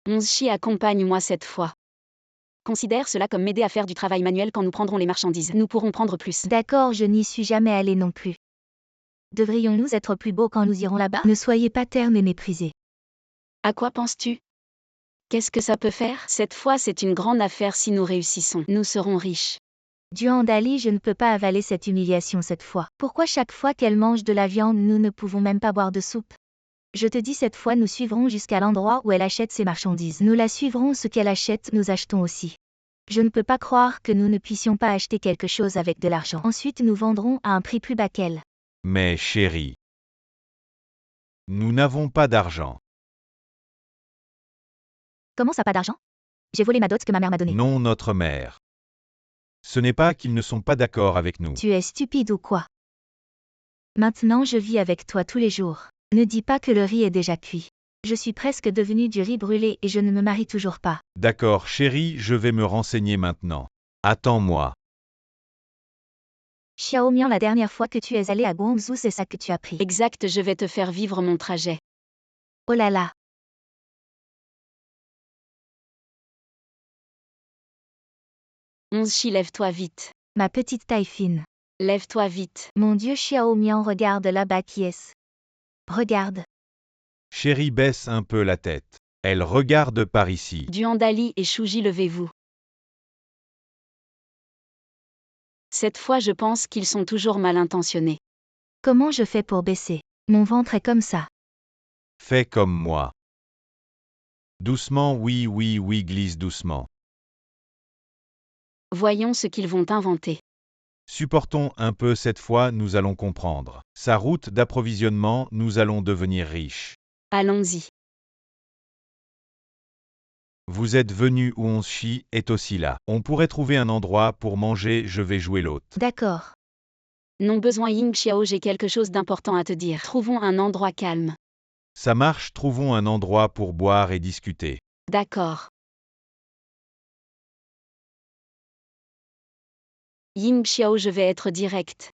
Monshi, accompagne-moi cette fois. Considère cela comme m'aider à faire du travail manuel quand nous prendrons les marchandises. Nous pourrons prendre plus. D'accord, je n'y suis jamais allé non plus. Devrions-nous être plus beaux quand nous irons là-bas? Ne soyez pas terne et méprisés. À quoi penses-tu? Qu'est-ce que ça peut faire? Cette fois, c'est une grande affaire si nous réussissons. Nous serons riches. Duan Dali, je ne peux pas avaler cette humiliation cette fois. Pourquoi chaque fois qu'elle mange de la viande, nous ne pouvons même pas boire de soupe? Je te dis, cette fois, nous suivrons jusqu'à l'endroit où elle achète ses marchandises. Nous la suivrons, ce qu'elle achète, nous achetons aussi. Je ne peux pas croire que nous ne puissions pas acheter quelque chose avec de l'argent. Ensuite, nous vendrons à un prix plus bas qu'elle. Mais chérie, nous n'avons pas d'argent. Comment ça, pas d'argent? J'ai volé ma dot que ma mère m'a donnée. Non, notre mère. Ce n'est pas qu'ils ne sont pas d'accord avec nous. Tu es stupide ou quoi? Maintenant je vis avec toi tous les jours. Ne dis pas que le riz est déjà cuit. Je suis presque devenue du riz brûlé et je ne me marie toujours pas. D'accord, chérie, je vais me renseigner maintenant. Attends-moi. Xiaomian, la dernière fois que tu es allé à Guangzhou, c'est ça que tu as pris. Exact, je vais te faire vivre mon trajet. Oh là là. Chi, lève-toi vite. Ma petite taille fine. Lève-toi vite. Mon Dieu, Xiaomian, regarde là-bas qui est-ce. Regarde. Chérie, baisse un peu la tête. Elle regarde par ici. Duandali et Shuji, levez-vous. Cette fois, je pense qu'ils sont toujours mal intentionnés. Comment je fais pour baisser? Mon ventre est comme ça. Fais comme moi. Doucement, oui, oui, oui, glisse doucement. Voyons ce qu'ils vont inventer. Supportons un peu cette fois, nous allons comprendre. Sa route d'approvisionnement, nous allons devenir riches. Allons-y. Vous êtes venu où Onshi est aussi là. On pourrait trouver un endroit pour manger, je vais jouer l'hôte. D'accord. Non besoin Ying Xiao, j'ai quelque chose d'important à te dire. Trouvons un endroit calme. Ça marche, trouvons un endroit pour boire et discuter. D'accord. Ying Xiao, je vais être direct.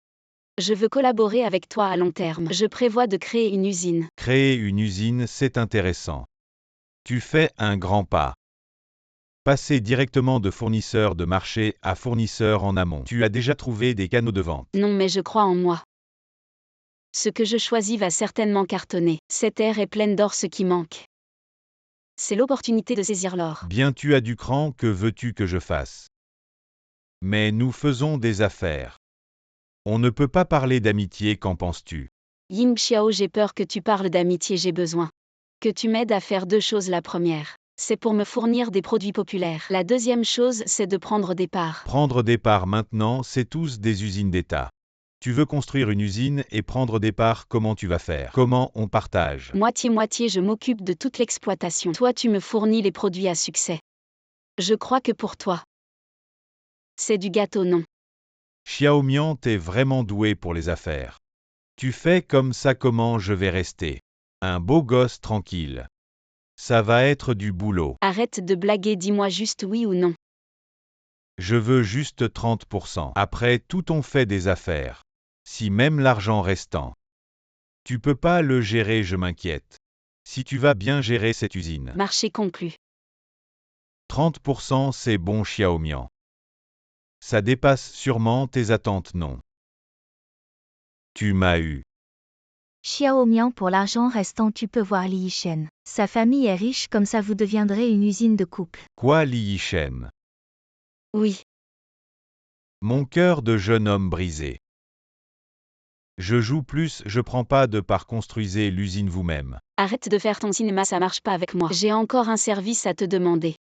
Je veux collaborer avec toi à long terme. Je prévois de créer une usine. Créer une usine, c'est intéressant. Tu fais un grand pas. Passer directement de fournisseur de marché à fournisseur en amont. Tu as déjà trouvé des canaux de vente. Non, mais je crois en moi. Ce que je choisis va certainement cartonner. Cette terre est pleine d'or, ce qui manque. C'est l'opportunité de saisir l'or. Bien, tu as du cran, que veux-tu que je fasse? Mais nous faisons des affaires. On ne peut pas parler d'amitié, qu'en penses-tu? Ying Xiao, j'ai peur que tu parles d'amitié, j'ai besoin que tu m'aides à faire deux choses. La première, c'est pour me fournir des produits populaires. La deuxième chose, c'est de prendre des parts. Prendre des parts maintenant, c'est tous des usines d'État. Tu veux construire une usine et prendre des parts, comment tu vas faire? Comment on partage? Moitié-moitié, je m'occupe de toute l'exploitation. Toi, tu me fournis les produits à succès. Je crois que pour toi, c'est du gâteau, non? Xiaomian, t'es vraiment doué pour les affaires. Tu fais comme ça, comment je vais rester? Un beau gosse tranquille. Ça va être du boulot. Arrête de blaguer, dis-moi juste oui ou non. Je veux juste 30%. Après tout, on fait des affaires. Si même l'argent restant. Tu peux pas le gérer, je m'inquiète. Si tu vas bien gérer cette usine. Marché conclu. 30%, c'est bon, Xiaomian. Ça dépasse sûrement tes attentes, non? Tu m'as eu. Xiaomian, pour l'argent restant, tu peux voir Li Yishen. Sa famille est riche, comme ça vous deviendrez une usine de couple. Quoi, Li Yishen? Oui. Mon cœur de jeune homme brisé. Je joue plus, je prends pas de part, construisez l'usine vous-même. Arrête de faire ton cinéma, ça marche pas avec moi. J'ai encore un service à te demander.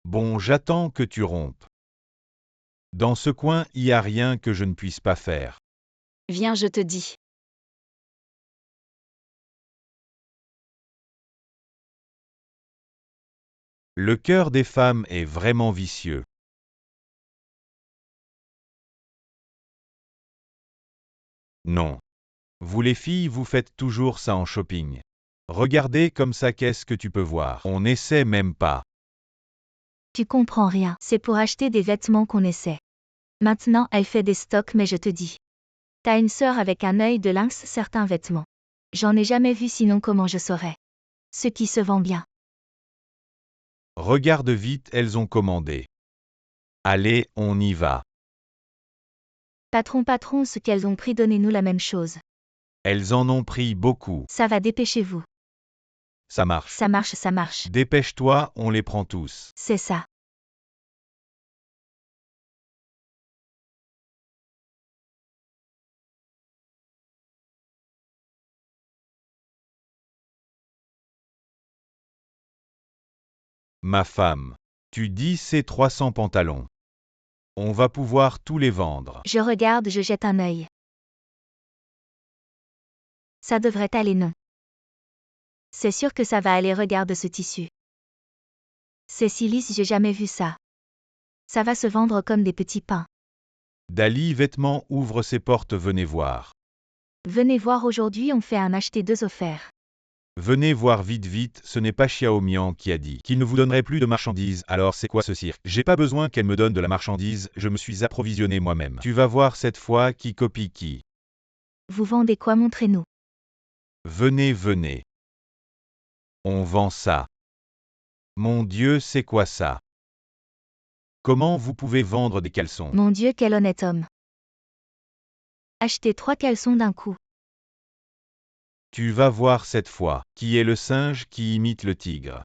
Bon, j'attends que tu rompes. Dans ce coin, y a rien que je ne puisse pas faire. Viens, je te dis. Le cœur des femmes est vraiment vicieux. Non. Vous les filles, vous faites toujours ça en shopping. Regardez comme ça, qu'est-ce que tu peux voir? On n'essaie même pas. Tu comprends rien. C'est pour acheter des vêtements qu'on essaie. Maintenant, elle fait des stocks, mais je te dis. T'as une sœur avec un œil de lynx, certains vêtements. J'en ai jamais vu, sinon comment je saurais? Ce qui se vend bien. Regarde vite, elles ont commandé. Allez, on y va. Patron, ce qu'elles ont pris, donnez-nous la même chose. Elles en ont pris beaucoup. Ça va, dépêchez-vous. Ça marche. Ça marche. Dépêche-toi, on les prend tous. C'est ça. Ma femme. Tu dis ces 300 pantalons. On va pouvoir tous les vendre. Je regarde, je jette un œil. Ça devrait aller, non? C'est sûr que ça va aller, regarde ce tissu. C'est si lisse, j'ai jamais vu ça. Ça va se vendre comme des petits pains. Dali Vêtements ouvre ses portes, venez voir. Venez voir, aujourd'hui on fait un acheter 2 offerts. Venez voir vite vite, ce n'est pas Xiaomian qui a dit qu'il ne vous donnerait plus de marchandises, alors c'est quoi ce cirque? J'ai pas besoin qu'elle me donne de la marchandise, je me suis approvisionné moi-même. Tu vas voir cette fois qui copie qui. Vous vendez quoi? Montrez-nous. Venez, venez. On vend ça. Mon Dieu, c'est quoi ça? Comment vous pouvez vendre des caleçons? Mon Dieu, quel honnête homme. Achetez 3 caleçons d'un coup. Tu vas voir cette fois, qui est le singe qui imite le tigre.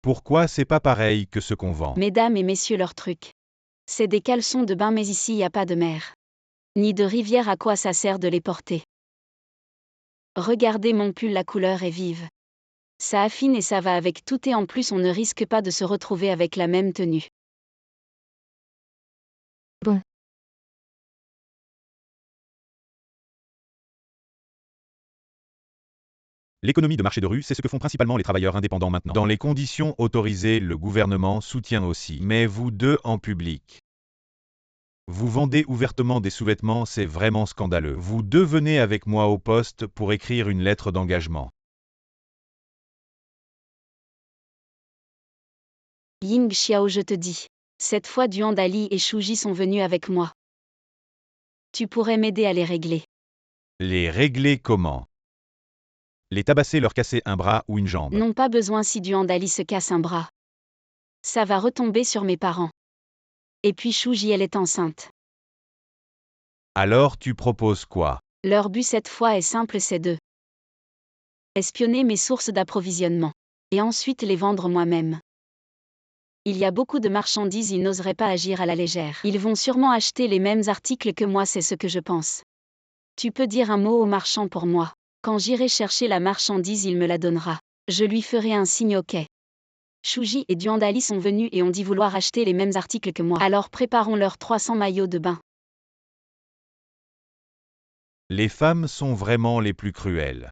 Pourquoi c'est pas pareil que ce qu'on vend? Mesdames et messieurs, leur truc. C'est des caleçons de bain, mais ici y a pas de mer. Ni de rivière, à quoi ça sert de les porter? Regardez mon pull, la couleur est vive. Ça affine et ça va avec tout, et en plus on ne risque pas de se retrouver avec la même tenue. Bon. L'économie de marché de rue, c'est ce que font principalement les travailleurs indépendants maintenant. Dans les conditions autorisées, le gouvernement soutient aussi. Mais vous deux en public. Vous vendez ouvertement des sous-vêtements, c'est vraiment scandaleux. Vous deux venez avec moi au poste pour écrire une lettre d'engagement. Ying Xiao, je te dis. Cette fois, Duan Dali et Shuji sont venus avec moi. Tu pourrais m'aider à les régler. Les régler comment? Les tabasser, leur casser un bras ou une jambe. Non, pas besoin si Duan Dali se casse un bras. Ça va retomber sur mes parents. Et puis Shuji, elle est enceinte. Alors tu proposes quoi? Leur but cette fois est simple, c'est de espionner mes sources d'approvisionnement. Et ensuite les vendre moi-même. Il y a beaucoup de marchandises, ils n'oseraient pas agir à la légère. Ils vont sûrement acheter les mêmes articles que moi, c'est ce que je pense. Tu peux dire un mot au marchand pour moi. Quand j'irai chercher la marchandise, il me la donnera. Je lui ferai un signe OK. Shuji et Duan Dali sont venus et ont dit vouloir acheter les mêmes articles que moi. Alors préparons leurs 300 maillots de bain. Les femmes sont vraiment les plus cruelles.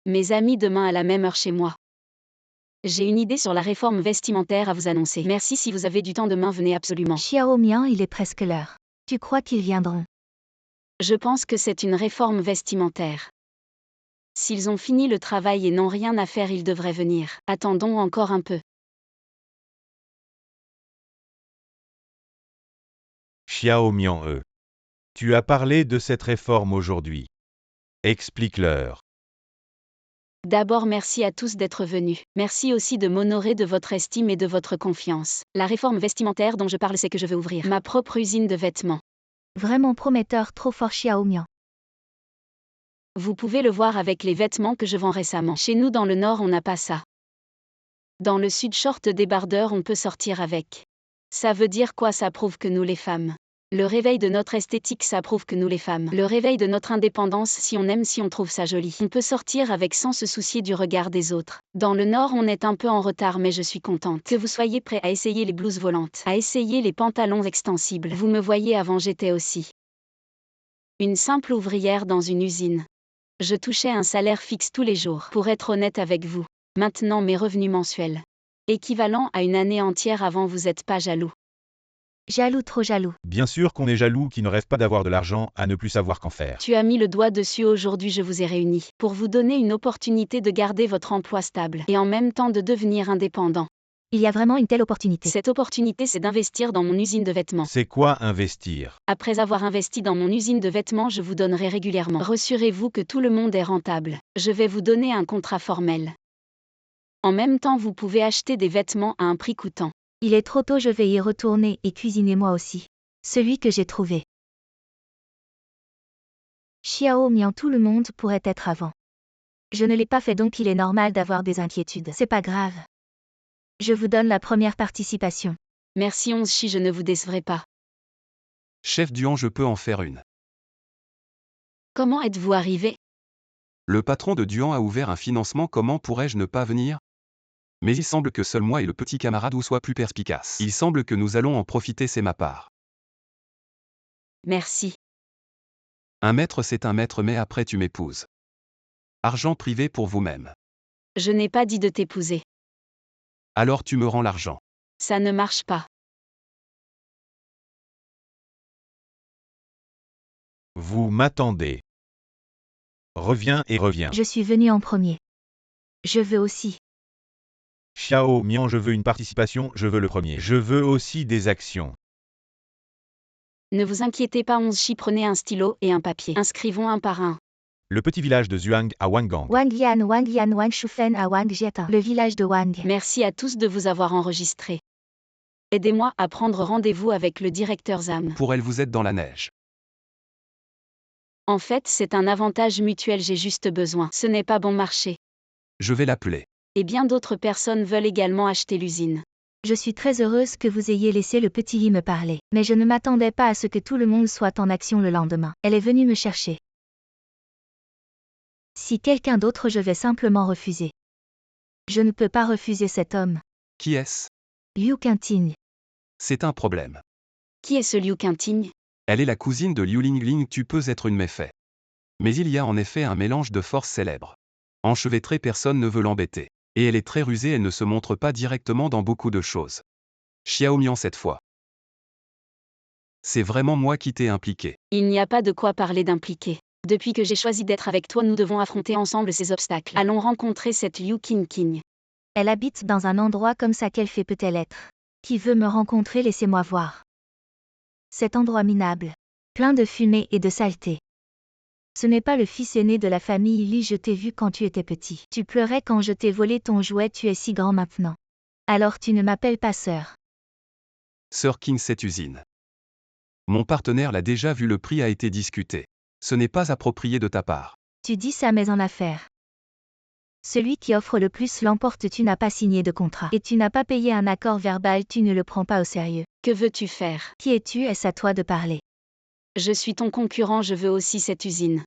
Mes amis, demain à la même heure chez moi. J'ai une idée sur la réforme vestimentaire à vous annoncer. Merci, si vous avez du temps demain, venez absolument. Xiaomian, il est presque l'heure. Tu crois qu'ils viendront? Je pense que c'est une réforme vestimentaire. S'ils ont fini le travail et n'ont rien à faire, ils devraient venir. Attendons encore un peu. Xiaomian Tu as parlé de cette réforme aujourd'hui. Explique-leur. D'abord, merci à tous d'être venus. Merci aussi de m'honorer de votre estime et de votre confiance. La réforme vestimentaire dont je parle, c'est que je veux ouvrir ma propre usine de vêtements. Vraiment prometteur, trop fort Xiaomian. Vous pouvez le voir avec les vêtements que je vends récemment. Chez nous dans le Nord, on n'a pas ça. Dans le Sud, short débardeur, on peut sortir avec. Ça veut dire quoi? Ça prouve que nous les femmes. Le réveil de notre esthétique, ça prouve que nous les femmes. Le réveil de notre indépendance, si on aime, si on trouve ça joli. On peut sortir avec sans se soucier du regard des autres. Dans le Nord, on est un peu en retard, mais je suis contente que vous soyez prêts à essayer les blouses volantes, à essayer les pantalons extensibles. Vous me voyez, avant j'étais aussi une simple ouvrière dans une usine. Je touchais un salaire fixe tous les jours. Pour être honnête avec vous, maintenant mes revenus mensuels, équivalent à une année entière avant, vous n'êtes pas jaloux? Jaloux, trop jaloux. Bien sûr qu'on est jaloux, qui ne rêve pas d'avoir de l'argent, à ne plus savoir qu'en faire. Tu as mis le doigt dessus. Aujourd'hui, je vous ai réunis pour vous donner une opportunité de garder votre emploi stable et en même temps de devenir indépendant. Il y a vraiment une telle opportunité. Cette opportunité, c'est d'investir dans mon usine de vêtements. C'est quoi investir? Après avoir investi dans mon usine de vêtements, je vous donnerai régulièrement. Rassurez-vous que tout le monde est rentable. Je vais vous donner un contrat formel. En même temps, vous pouvez acheter des vêtements à un prix coûtant. Il est trop tôt, je vais y retourner et cuisiner moi aussi. Celui que j'ai trouvé. Xiaomian, tout le monde pourrait être avant. Je ne l'ai pas fait, donc il est normal d'avoir des inquiétudes. C'est pas grave. Je vous donne la première participation. Merci 11 Chi, je ne vous décevrai pas. Chef Duan, je peux en faire une. Comment êtes-vous arrivé? Le patron de Duan a ouvert un financement, comment pourrais-je ne pas venir? Mais il semble que seul moi et le petit camarade Wu soient plus perspicaces. Il semble que nous allons en profiter, c'est ma part. Merci. Un maître c'est un maître, mais après tu m'épouses. Argent privé pour vous-même. Je n'ai pas dit de t'épouser. Alors tu me rends l'argent. Ça ne marche pas. Vous m'attendez. Reviens et reviens. Je suis venu en premier. Je veux aussi. Xiao Mian, je veux une participation, je veux le premier. Je veux aussi des actions. Ne vous inquiétez pas, 11 Chi, prenez un stylo et un papier. Inscrivons un par un. Le petit village de Zhuang à Wangang. Wang Yan, Wang Shufen à Wang Jieta. Le village de Wang. Merci à tous de vous avoir enregistrés. Aidez-moi à prendre rendez-vous avec le directeur Zam. Pour elle, vous êtes dans la neige. En fait, c'est un avantage mutuel, j'ai juste besoin. Ce n'est pas bon marché. Je vais l'appeler. Et bien d'autres personnes veulent également acheter l'usine. Je suis très heureuse que vous ayez laissé le petit Yi me parler. Mais je ne m'attendais pas à ce que tout le monde soit en action le lendemain. Elle est venue me chercher. Si quelqu'un d'autre, je vais simplement refuser. Je ne peux pas refuser cet homme. Qui est-ce? Liu Qingting. C'est un problème. Qui est ce Liu Qingting? Elle est la cousine de Liu Lingling, tu peux être une méfait. Mais il y a en effet un mélange de forces célèbres. Enchevêtrée, personne ne veut l'embêter. Et elle est très rusée, elle ne se montre pas directement dans beaucoup de choses. Xiao Mian cette fois. C'est vraiment moi qui t'ai impliqué. Il n'y a pas de quoi parler d'impliqué. Depuis que j'ai choisi d'être avec toi, nous devons affronter ensemble ces obstacles. Allons rencontrer cette Liu Qingting. Elle habite dans un endroit comme ça, qu'elle fait peut-elle être. Qui veut me rencontrer, laissez-moi voir. Cet endroit minable. Plein de fumée et de saleté. Ce n'est pas le fils aîné de la famille Li, je t'ai vu quand tu étais petit. Tu pleurais quand je t'ai volé ton jouet, tu es si grand maintenant. Alors tu ne m'appelles pas sœur. Sir King, cette usine. Mon partenaire l'a déjà vu, le prix a été discuté. Ce n'est pas approprié de ta part. Tu dis ça, mais en affaire. Celui qui offre le plus l'emporte, tu n'as pas signé de contrat. Et tu n'as pas payé un accord verbal, tu ne le prends pas au sérieux. Que veux-tu faire? Qui es-tu? Est-ce à toi de parler? Je suis ton concurrent, je veux aussi cette usine.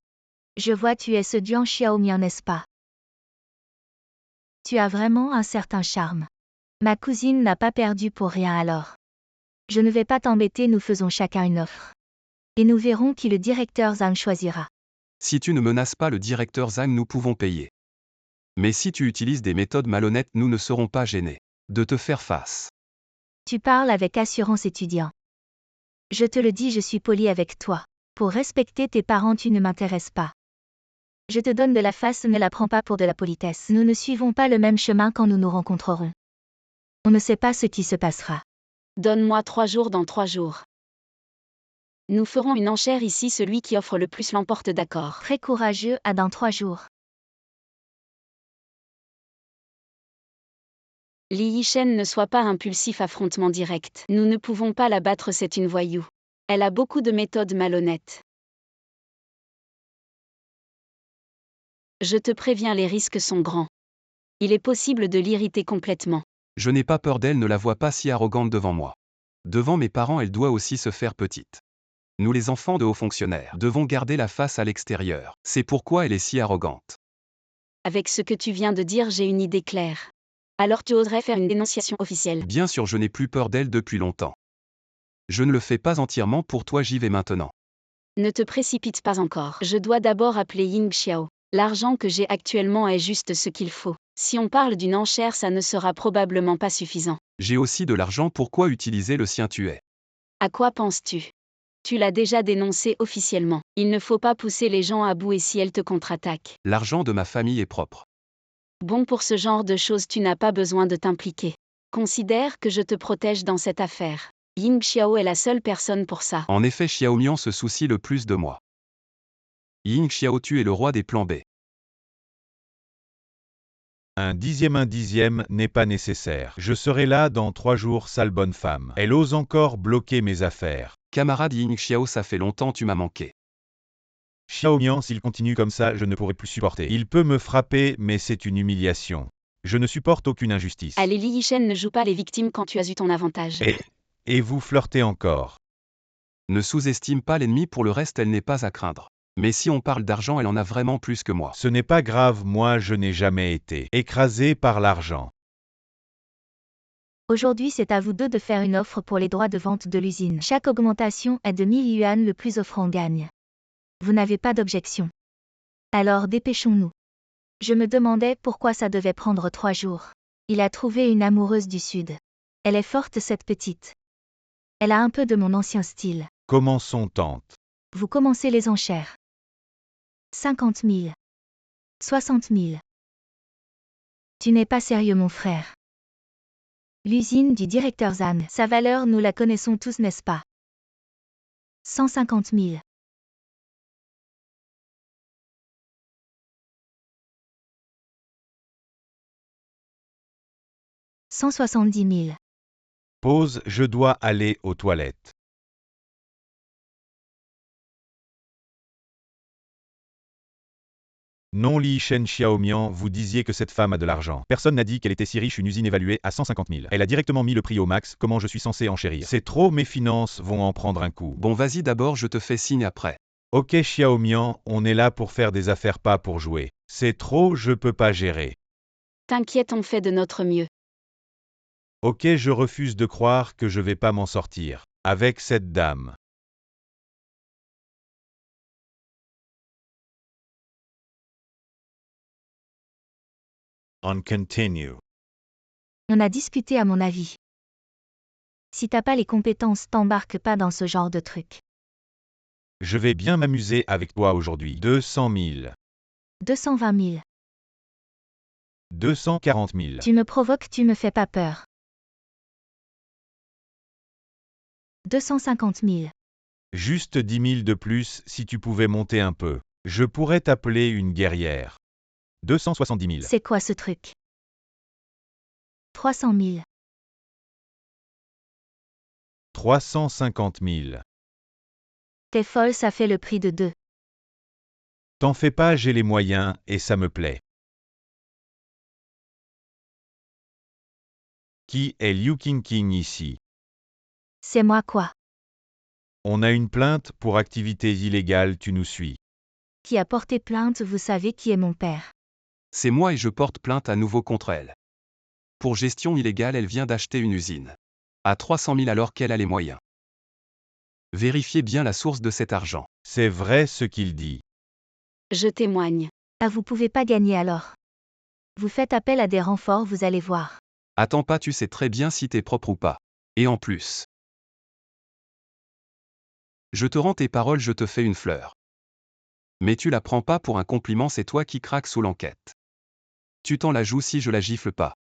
Je vois, tu es ce Duan Xiaomian, n'est-ce pas? Tu as vraiment un certain charme. Ma cousine n'a pas perdu pour rien alors. Je ne vais pas t'embêter, nous faisons chacun une offre. Et nous verrons qui le directeur Zhang choisira. Si tu ne menaces pas le directeur Zhang, nous pouvons payer. Mais si tu utilises des méthodes malhonnêtes, nous ne serons pas gênés de te faire face. Tu parles avec assurance, étudiant. Je te le dis, je suis poli avec toi. Pour respecter tes parents, tu ne m'intéresses pas. Je te donne de la face, ne la prends pas pour de la politesse. Nous ne suivons pas le même chemin quand nous nous rencontrerons. On ne sait pas ce qui se passera. Donne-moi 3 jours, dans 3 jours. Nous ferons une enchère ici, celui qui offre le plus l'emporte, d'accord. Très courageux, à dans 3 jours. Li Yishen, ne sois pas impulsif, affrontement direct. Nous ne pouvons pas la battre, c'est une voyou. Elle a beaucoup de méthodes malhonnêtes. Je te préviens, les risques sont grands. Il est possible de l'irriter complètement. Je n'ai pas peur d'elle, ne la vois pas si arrogante devant moi. Devant mes parents, elle doit aussi se faire petite. Nous les enfants de hauts fonctionnaires devons garder la face à l'extérieur. C'est pourquoi elle est si arrogante. Avec ce que tu viens de dire, j'ai une idée claire. Alors tu oserais faire une dénonciation officielle? Bien sûr, je n'ai plus peur d'elle depuis longtemps. Je ne le fais pas entièrement pour toi, j'y vais maintenant. Ne te précipite pas encore. Je dois d'abord appeler Ying Xiao. L'argent que j'ai actuellement est juste ce qu'il faut. Si on parle d'une enchère, ça ne sera probablement pas suffisant. J'ai aussi de l'argent, pourquoi utiliser le sien? Tu es. À quoi penses-tu? Tu l'as déjà dénoncé officiellement. Il ne faut pas pousser les gens à bout, et si elles te contre-attaquent? L'argent de ma famille est propre. Bon, pour ce genre de choses, tu n'as pas besoin de t'impliquer. Considère que je te protège dans cette affaire. Ying Xiao est la seule personne pour ça. En effet, Xiao Mian se soucie le plus de moi. Ying Xiao, tu es le roi des plans B. Un dixième n'est pas nécessaire. Je serai là dans 3 jours, sale bonne femme. Elle ose encore bloquer mes affaires. Camarade Ying Xiao, ça fait longtemps, tu m'as manqué. Xiao Mian, s'il continue comme ça, je ne pourrai plus supporter. Il peut me frapper, mais c'est une humiliation. Je ne supporte aucune injustice. Allez, Li Yishen, ne joue pas les victimes quand tu as eu ton avantage. Et vous flirtez encore. Ne sous-estime pas l'ennemi, pour le reste, elle n'est pas à craindre. Mais si on parle d'argent, elle en a vraiment plus que moi. Ce n'est pas grave, moi je n'ai jamais été écrasé par l'argent. Aujourd'hui, c'est à vous deux de faire une offre pour les droits de vente de l'usine. Chaque augmentation est de 1000 yuan, le plus offrant gagne. Vous n'avez pas d'objection. Alors dépêchons-nous. Je me demandais pourquoi ça devait prendre 3 jours. Il a trouvé une amoureuse du Sud. Elle est forte, cette petite. Elle a un peu de mon ancien style. Commençons, tante. Vous commencez les enchères. 50 000. 60 000. Tu n'es pas sérieux, mon frère. L'usine du directeur Zhang, sa valeur nous la connaissons tous, n'est-ce pas? 150 000. 170 000. Pause, je dois aller aux toilettes. Non, Li Shen Xiaomian, vous disiez que cette femme a de l'argent. Personne n'a dit qu'elle était si riche, une usine évaluée à 150 000. Elle a directement mis le prix au max, comment je suis censé enchérir? C'est trop, mes finances vont en prendre un coup. Bon, vas-y d'abord, je te fais signe après. Ok Xiaomian, on est là pour faire des affaires, pas pour jouer. C'est trop, je peux pas gérer. T'inquiète, on fait de notre mieux. Ok, je refuse de croire que je vais pas m'en sortir. Avec cette dame. On continue. On a discuté à mon avis. Si t'as pas les compétences, t'embarques pas dans ce genre de truc. Je vais bien m'amuser avec toi aujourd'hui. 200 000. 220 000. 240 000. Tu me provoques, tu me fais pas peur. 250 000. Juste 10 000 de plus si tu pouvais monter un peu. Je pourrais t'appeler une guerrière. 270 000. C'est quoi ce truc? 300 000. 350 000. T'es folle, ça fait le prix de 2. T'en fais pas, j'ai les moyens, et ça me plaît. Qui est Liu Qingqing ici? C'est moi quoi? On a une plainte pour activités illégales, tu nous suis. Qui a porté plainte? Vous savez qui est mon père. C'est moi et je porte plainte à nouveau contre elle. Pour gestion illégale, elle vient d'acheter une usine. À 300 000 alors qu'elle a les moyens. Vérifiez bien la source de cet argent. C'est vrai ce qu'il dit. Je témoigne. Ah, vous pouvez pas gagner alors. Vous faites appel à des renforts, vous allez voir. Attends pas, tu sais très bien si t'es propre ou pas. Et en plus. Je te rends tes paroles, je te fais une fleur. Mais tu la prends pas pour un compliment, c'est toi qui craques sous l'enquête. Tu t'en la joues si je la gifle pas.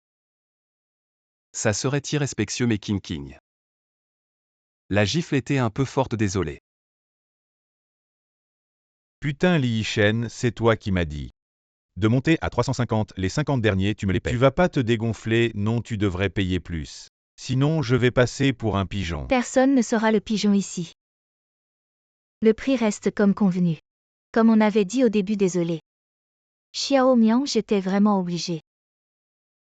Ça serait irrespectueux mais King. La gifle était un peu forte, désolé. Putain Li Shen, c'est toi qui m'as dit. De monter à 350, les 50 derniers tu me les payes. Tu vas pas te dégonfler, non tu devrais payer plus. Sinon je vais passer pour un pigeon. Personne ne sera le pigeon ici. Le prix reste comme convenu. Comme on avait dit au début, désolé. Xiaomian, j'étais vraiment obligée.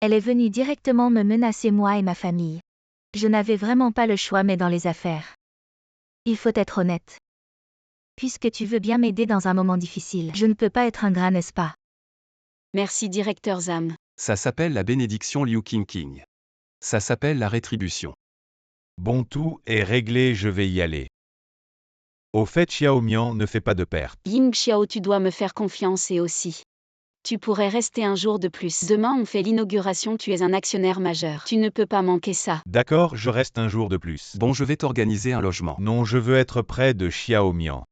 Elle est venue directement me menacer, moi et ma famille. Je n'avais vraiment pas le choix, mais dans les affaires. Il faut être honnête. Puisque tu veux bien m'aider dans un moment difficile, je ne peux pas être ingrat, n'est-ce pas? Merci, directeur Zhang. Ça s'appelle la bénédiction Liu King. Ça s'appelle la rétribution. Bon, tout est réglé, je vais y aller. Au fait Xiaomian ne fait pas de perte. Ying Xiao, tu dois me faire confiance et aussi. Tu pourrais rester un jour de plus. Demain on fait l'inauguration, tu es un actionnaire majeur. Tu ne peux pas manquer ça. D'accord, je reste un jour de plus. Bon, je vais t'organiser un logement. Non, je veux être près de Xiaomian.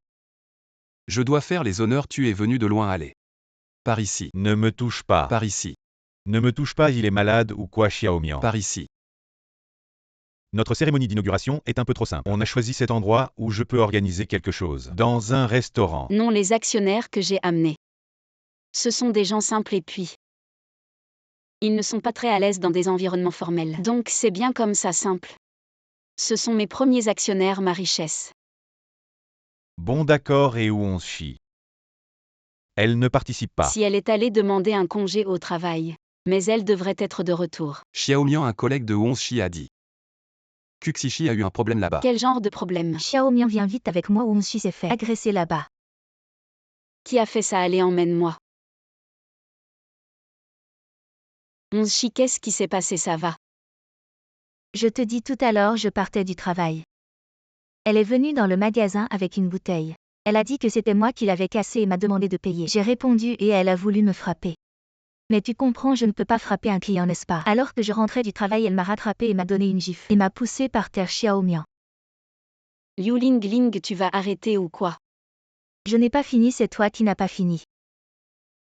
Je dois faire les honneurs, tu es venu de loin, aller. Par ici. Ne me touche pas. Par ici. Ne me touche pas, il est malade ou quoi Xiaomian? Par ici. Notre cérémonie d'inauguration est un peu trop simple. On a choisi cet endroit où je peux organiser quelque chose. Dans un restaurant. Non, les actionnaires que j'ai amenés. Ce sont des gens simples et puis. Ils ne sont pas très à l'aise dans des environnements formels. Donc c'est bien comme ça, simple. Ce sont mes premiers actionnaires, ma richesse. Bon d'accord, et où on se chie? Elle ne participe pas. Si elle est allée demander un congé au travail. Mais elle devrait être de retour. Xiaomian, un collègue de Wonshi, a dit. Kuxishi a eu un problème là-bas. Quel genre de problème? Xiaomian, viens vite avec moi, Wonshi s'est fait agresser là-bas. Qui a fait ça? Allez, emmène-moi. 11 Chi, qu'est-ce qui s'est passé? Ça va? Je te dis tout à l'heure, je partais du travail. Elle est venue dans le magasin avec une bouteille. Elle a dit que c'était moi qui l'avais cassée et m'a demandé de payer. J'ai répondu et elle a voulu me frapper. Mais tu comprends, je ne peux pas frapper un client, n'est-ce pas? Alors que je rentrais du travail, elle m'a rattrapé et m'a donné une gifle. Et m'a poussé par terre. Xiaomian. Liu Ling, tu vas arrêter ou quoi? Je n'ai pas fini, c'est toi qui n'as pas fini.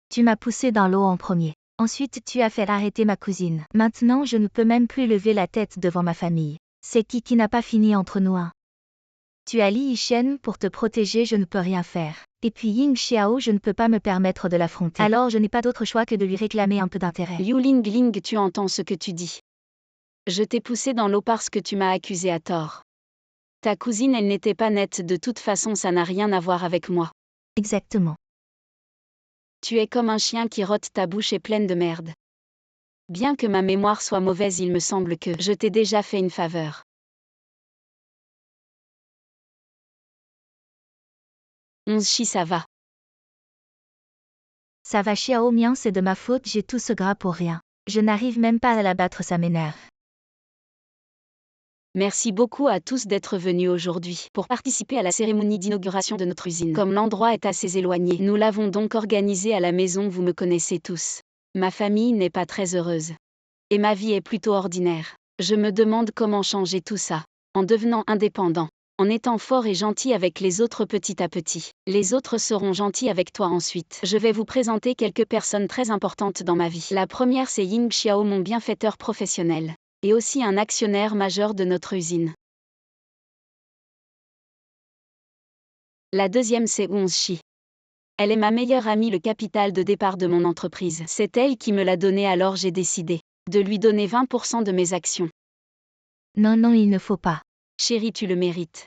Tu m'as poussé dans l'eau en premier. Ensuite, tu as fait arrêter ma cousine. Maintenant, je ne peux même plus lever la tête devant ma famille. C'est qui n'a pas fini entre nous, hein? Tu as Li Yishen pour te protéger, je ne peux rien faire. Et puis Ying Xiao, je ne peux pas me permettre de l'affronter. Alors je n'ai pas d'autre choix que de lui réclamer un peu d'intérêt. Liu Ling, tu entends ce que tu dis? Je t'ai poussé dans l'eau parce que tu m'as accusé à tort. Ta cousine, elle n'était pas nette, de toute façon ça n'a rien à voir avec moi. Exactement. Tu es comme un chien qui rote, ta bouche est pleine de merde. Bien que ma mémoire soit mauvaise, il me semble que je t'ai déjà fait une faveur. 11 Chi, ça va? Ça va Xiaomian, c'est de ma faute, j'ai tout ce gras pour rien. Je n'arrive même pas à la battre, ça m'énerve. Merci beaucoup à tous d'être venus aujourd'hui pour participer à la cérémonie d'inauguration de notre usine. Comme l'endroit est assez éloigné, nous l'avons donc organisé à la maison, vous me connaissez tous. Ma famille n'est pas très heureuse. Et ma vie est plutôt ordinaire. Je me demande comment changer tout ça. En devenant indépendant. En étant fort et gentil avec les autres petit à petit. Les autres seront gentils avec toi ensuite. Je vais vous présenter quelques personnes très importantes dans ma vie. La première, c'est Ying Xiao, mon bienfaiteur professionnel. Et aussi un actionnaire majeur de notre usine. La deuxième, c'est 11 Chi. Elle est ma meilleure amie, le capital de départ de mon entreprise. C'est elle qui me l'a donné, alors j'ai décidé de lui donner 20% de mes actions. Non, il ne faut pas. Chérie, tu le mérites.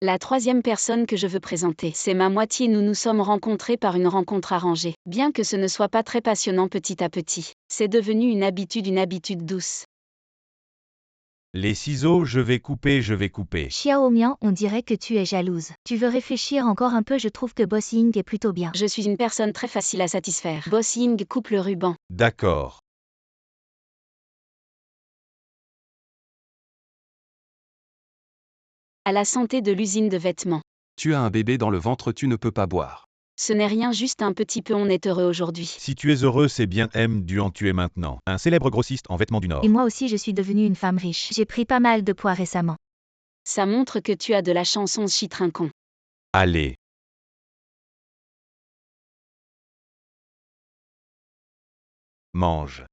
La troisième personne que je veux présenter, c'est ma moitié. Nous nous sommes rencontrés par une rencontre arrangée. Bien que ce ne soit pas très passionnant, petit à petit, c'est devenu une habitude douce. Les ciseaux, je vais couper. Xiaomian, on dirait que tu es jalouse. Tu veux réfléchir encore un peu, je trouve que Boss Ying est plutôt bien. Je suis une personne très facile à satisfaire. Boss Ying coupe le ruban. D'accord. À la santé de l'usine de vêtements. Tu as un bébé dans le ventre, tu ne peux pas boire. Ce n'est rien, juste un petit peu, on est heureux aujourd'hui. Si tu es heureux, c'est bien. M. Duan, tu es maintenant un célèbre grossiste en vêtements du Nord. Et moi aussi, je suis devenue une femme riche. J'ai pris pas mal de poids récemment. Ça montre que tu as de la chance, 11 Chi trinquons. Allez. Mange.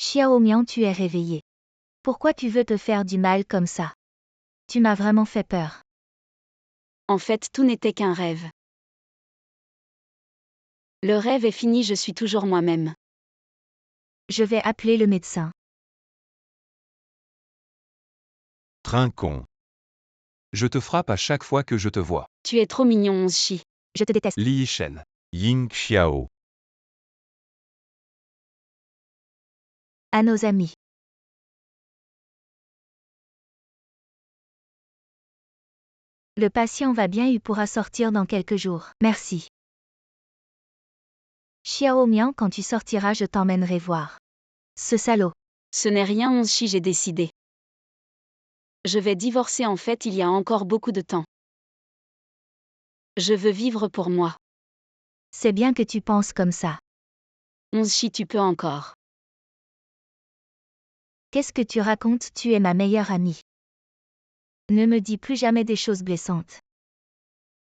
Xiaomian, tu es réveillé. Pourquoi tu veux te faire du mal comme ça? Tu m'as vraiment fait peur. En fait, tout n'était qu'un rêve. Le rêve est fini, je suis toujours moi-même. Je vais appeler le médecin. Trinquons. Je te frappe à chaque fois que je te vois. Tu es trop mignon, 11 Chi. Je te déteste. Li Yishen. Ying Xiao. À nos amis. Le patient va bien, il pourra sortir dans quelques jours. Merci. Xiaomian, quand tu sortiras, je t'emmènerai voir. Ce salaud. Ce n'est rien, 11 Chi, j'ai décidé. Je vais divorcer, en fait, il y a encore beaucoup de temps. Je veux vivre pour moi. C'est bien que tu penses comme ça. 11 Chi, tu peux encore. Qu'est-ce que tu racontes? Tu es ma meilleure amie. Ne me dis plus jamais des choses blessantes.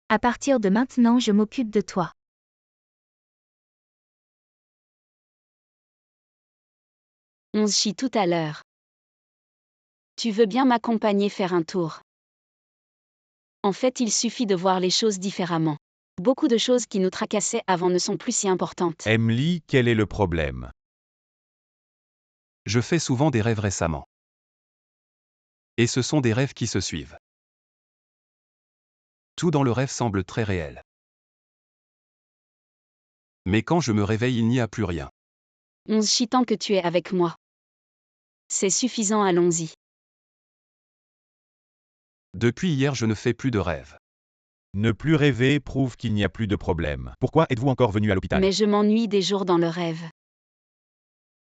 À partir de maintenant, je m'occupe de toi. 11 Chi, tout à l'heure. Tu veux bien m'accompagner faire un tour? En fait, il suffit de voir les choses différemment. Beaucoup de choses qui nous tracassaient avant ne sont plus si importantes. Emily, quel est le problème? Je fais souvent des rêves récemment. Et ce sont des rêves qui se suivent. Tout dans le rêve semble très réel. Mais quand je me réveille, il n'y a plus rien. 11 chi tant que tu es avec moi. C'est suffisant, allons-y. Depuis hier, je ne fais plus de rêves. Ne plus rêver prouve qu'il n'y a plus de problème. Pourquoi êtes-vous encore venu à l'hôpital? Mais je m'ennuie des jours dans le rêve.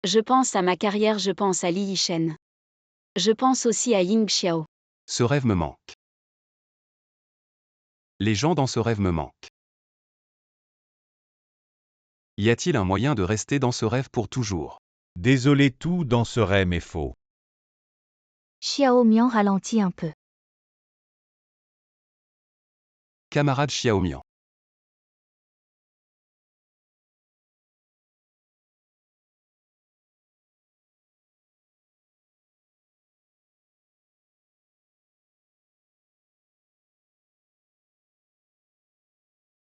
Je pense à ma carrière, je pense à Li Yishen. Je pense aussi à Ying Xiao. Ce rêve me manque. Les gens dans ce rêve me manquent. Y a-t-il un moyen de rester dans ce rêve pour toujours? Désolé, tout dans ce rêve est faux. Xiao Mian ralentit un peu. Camarade Xiaomian.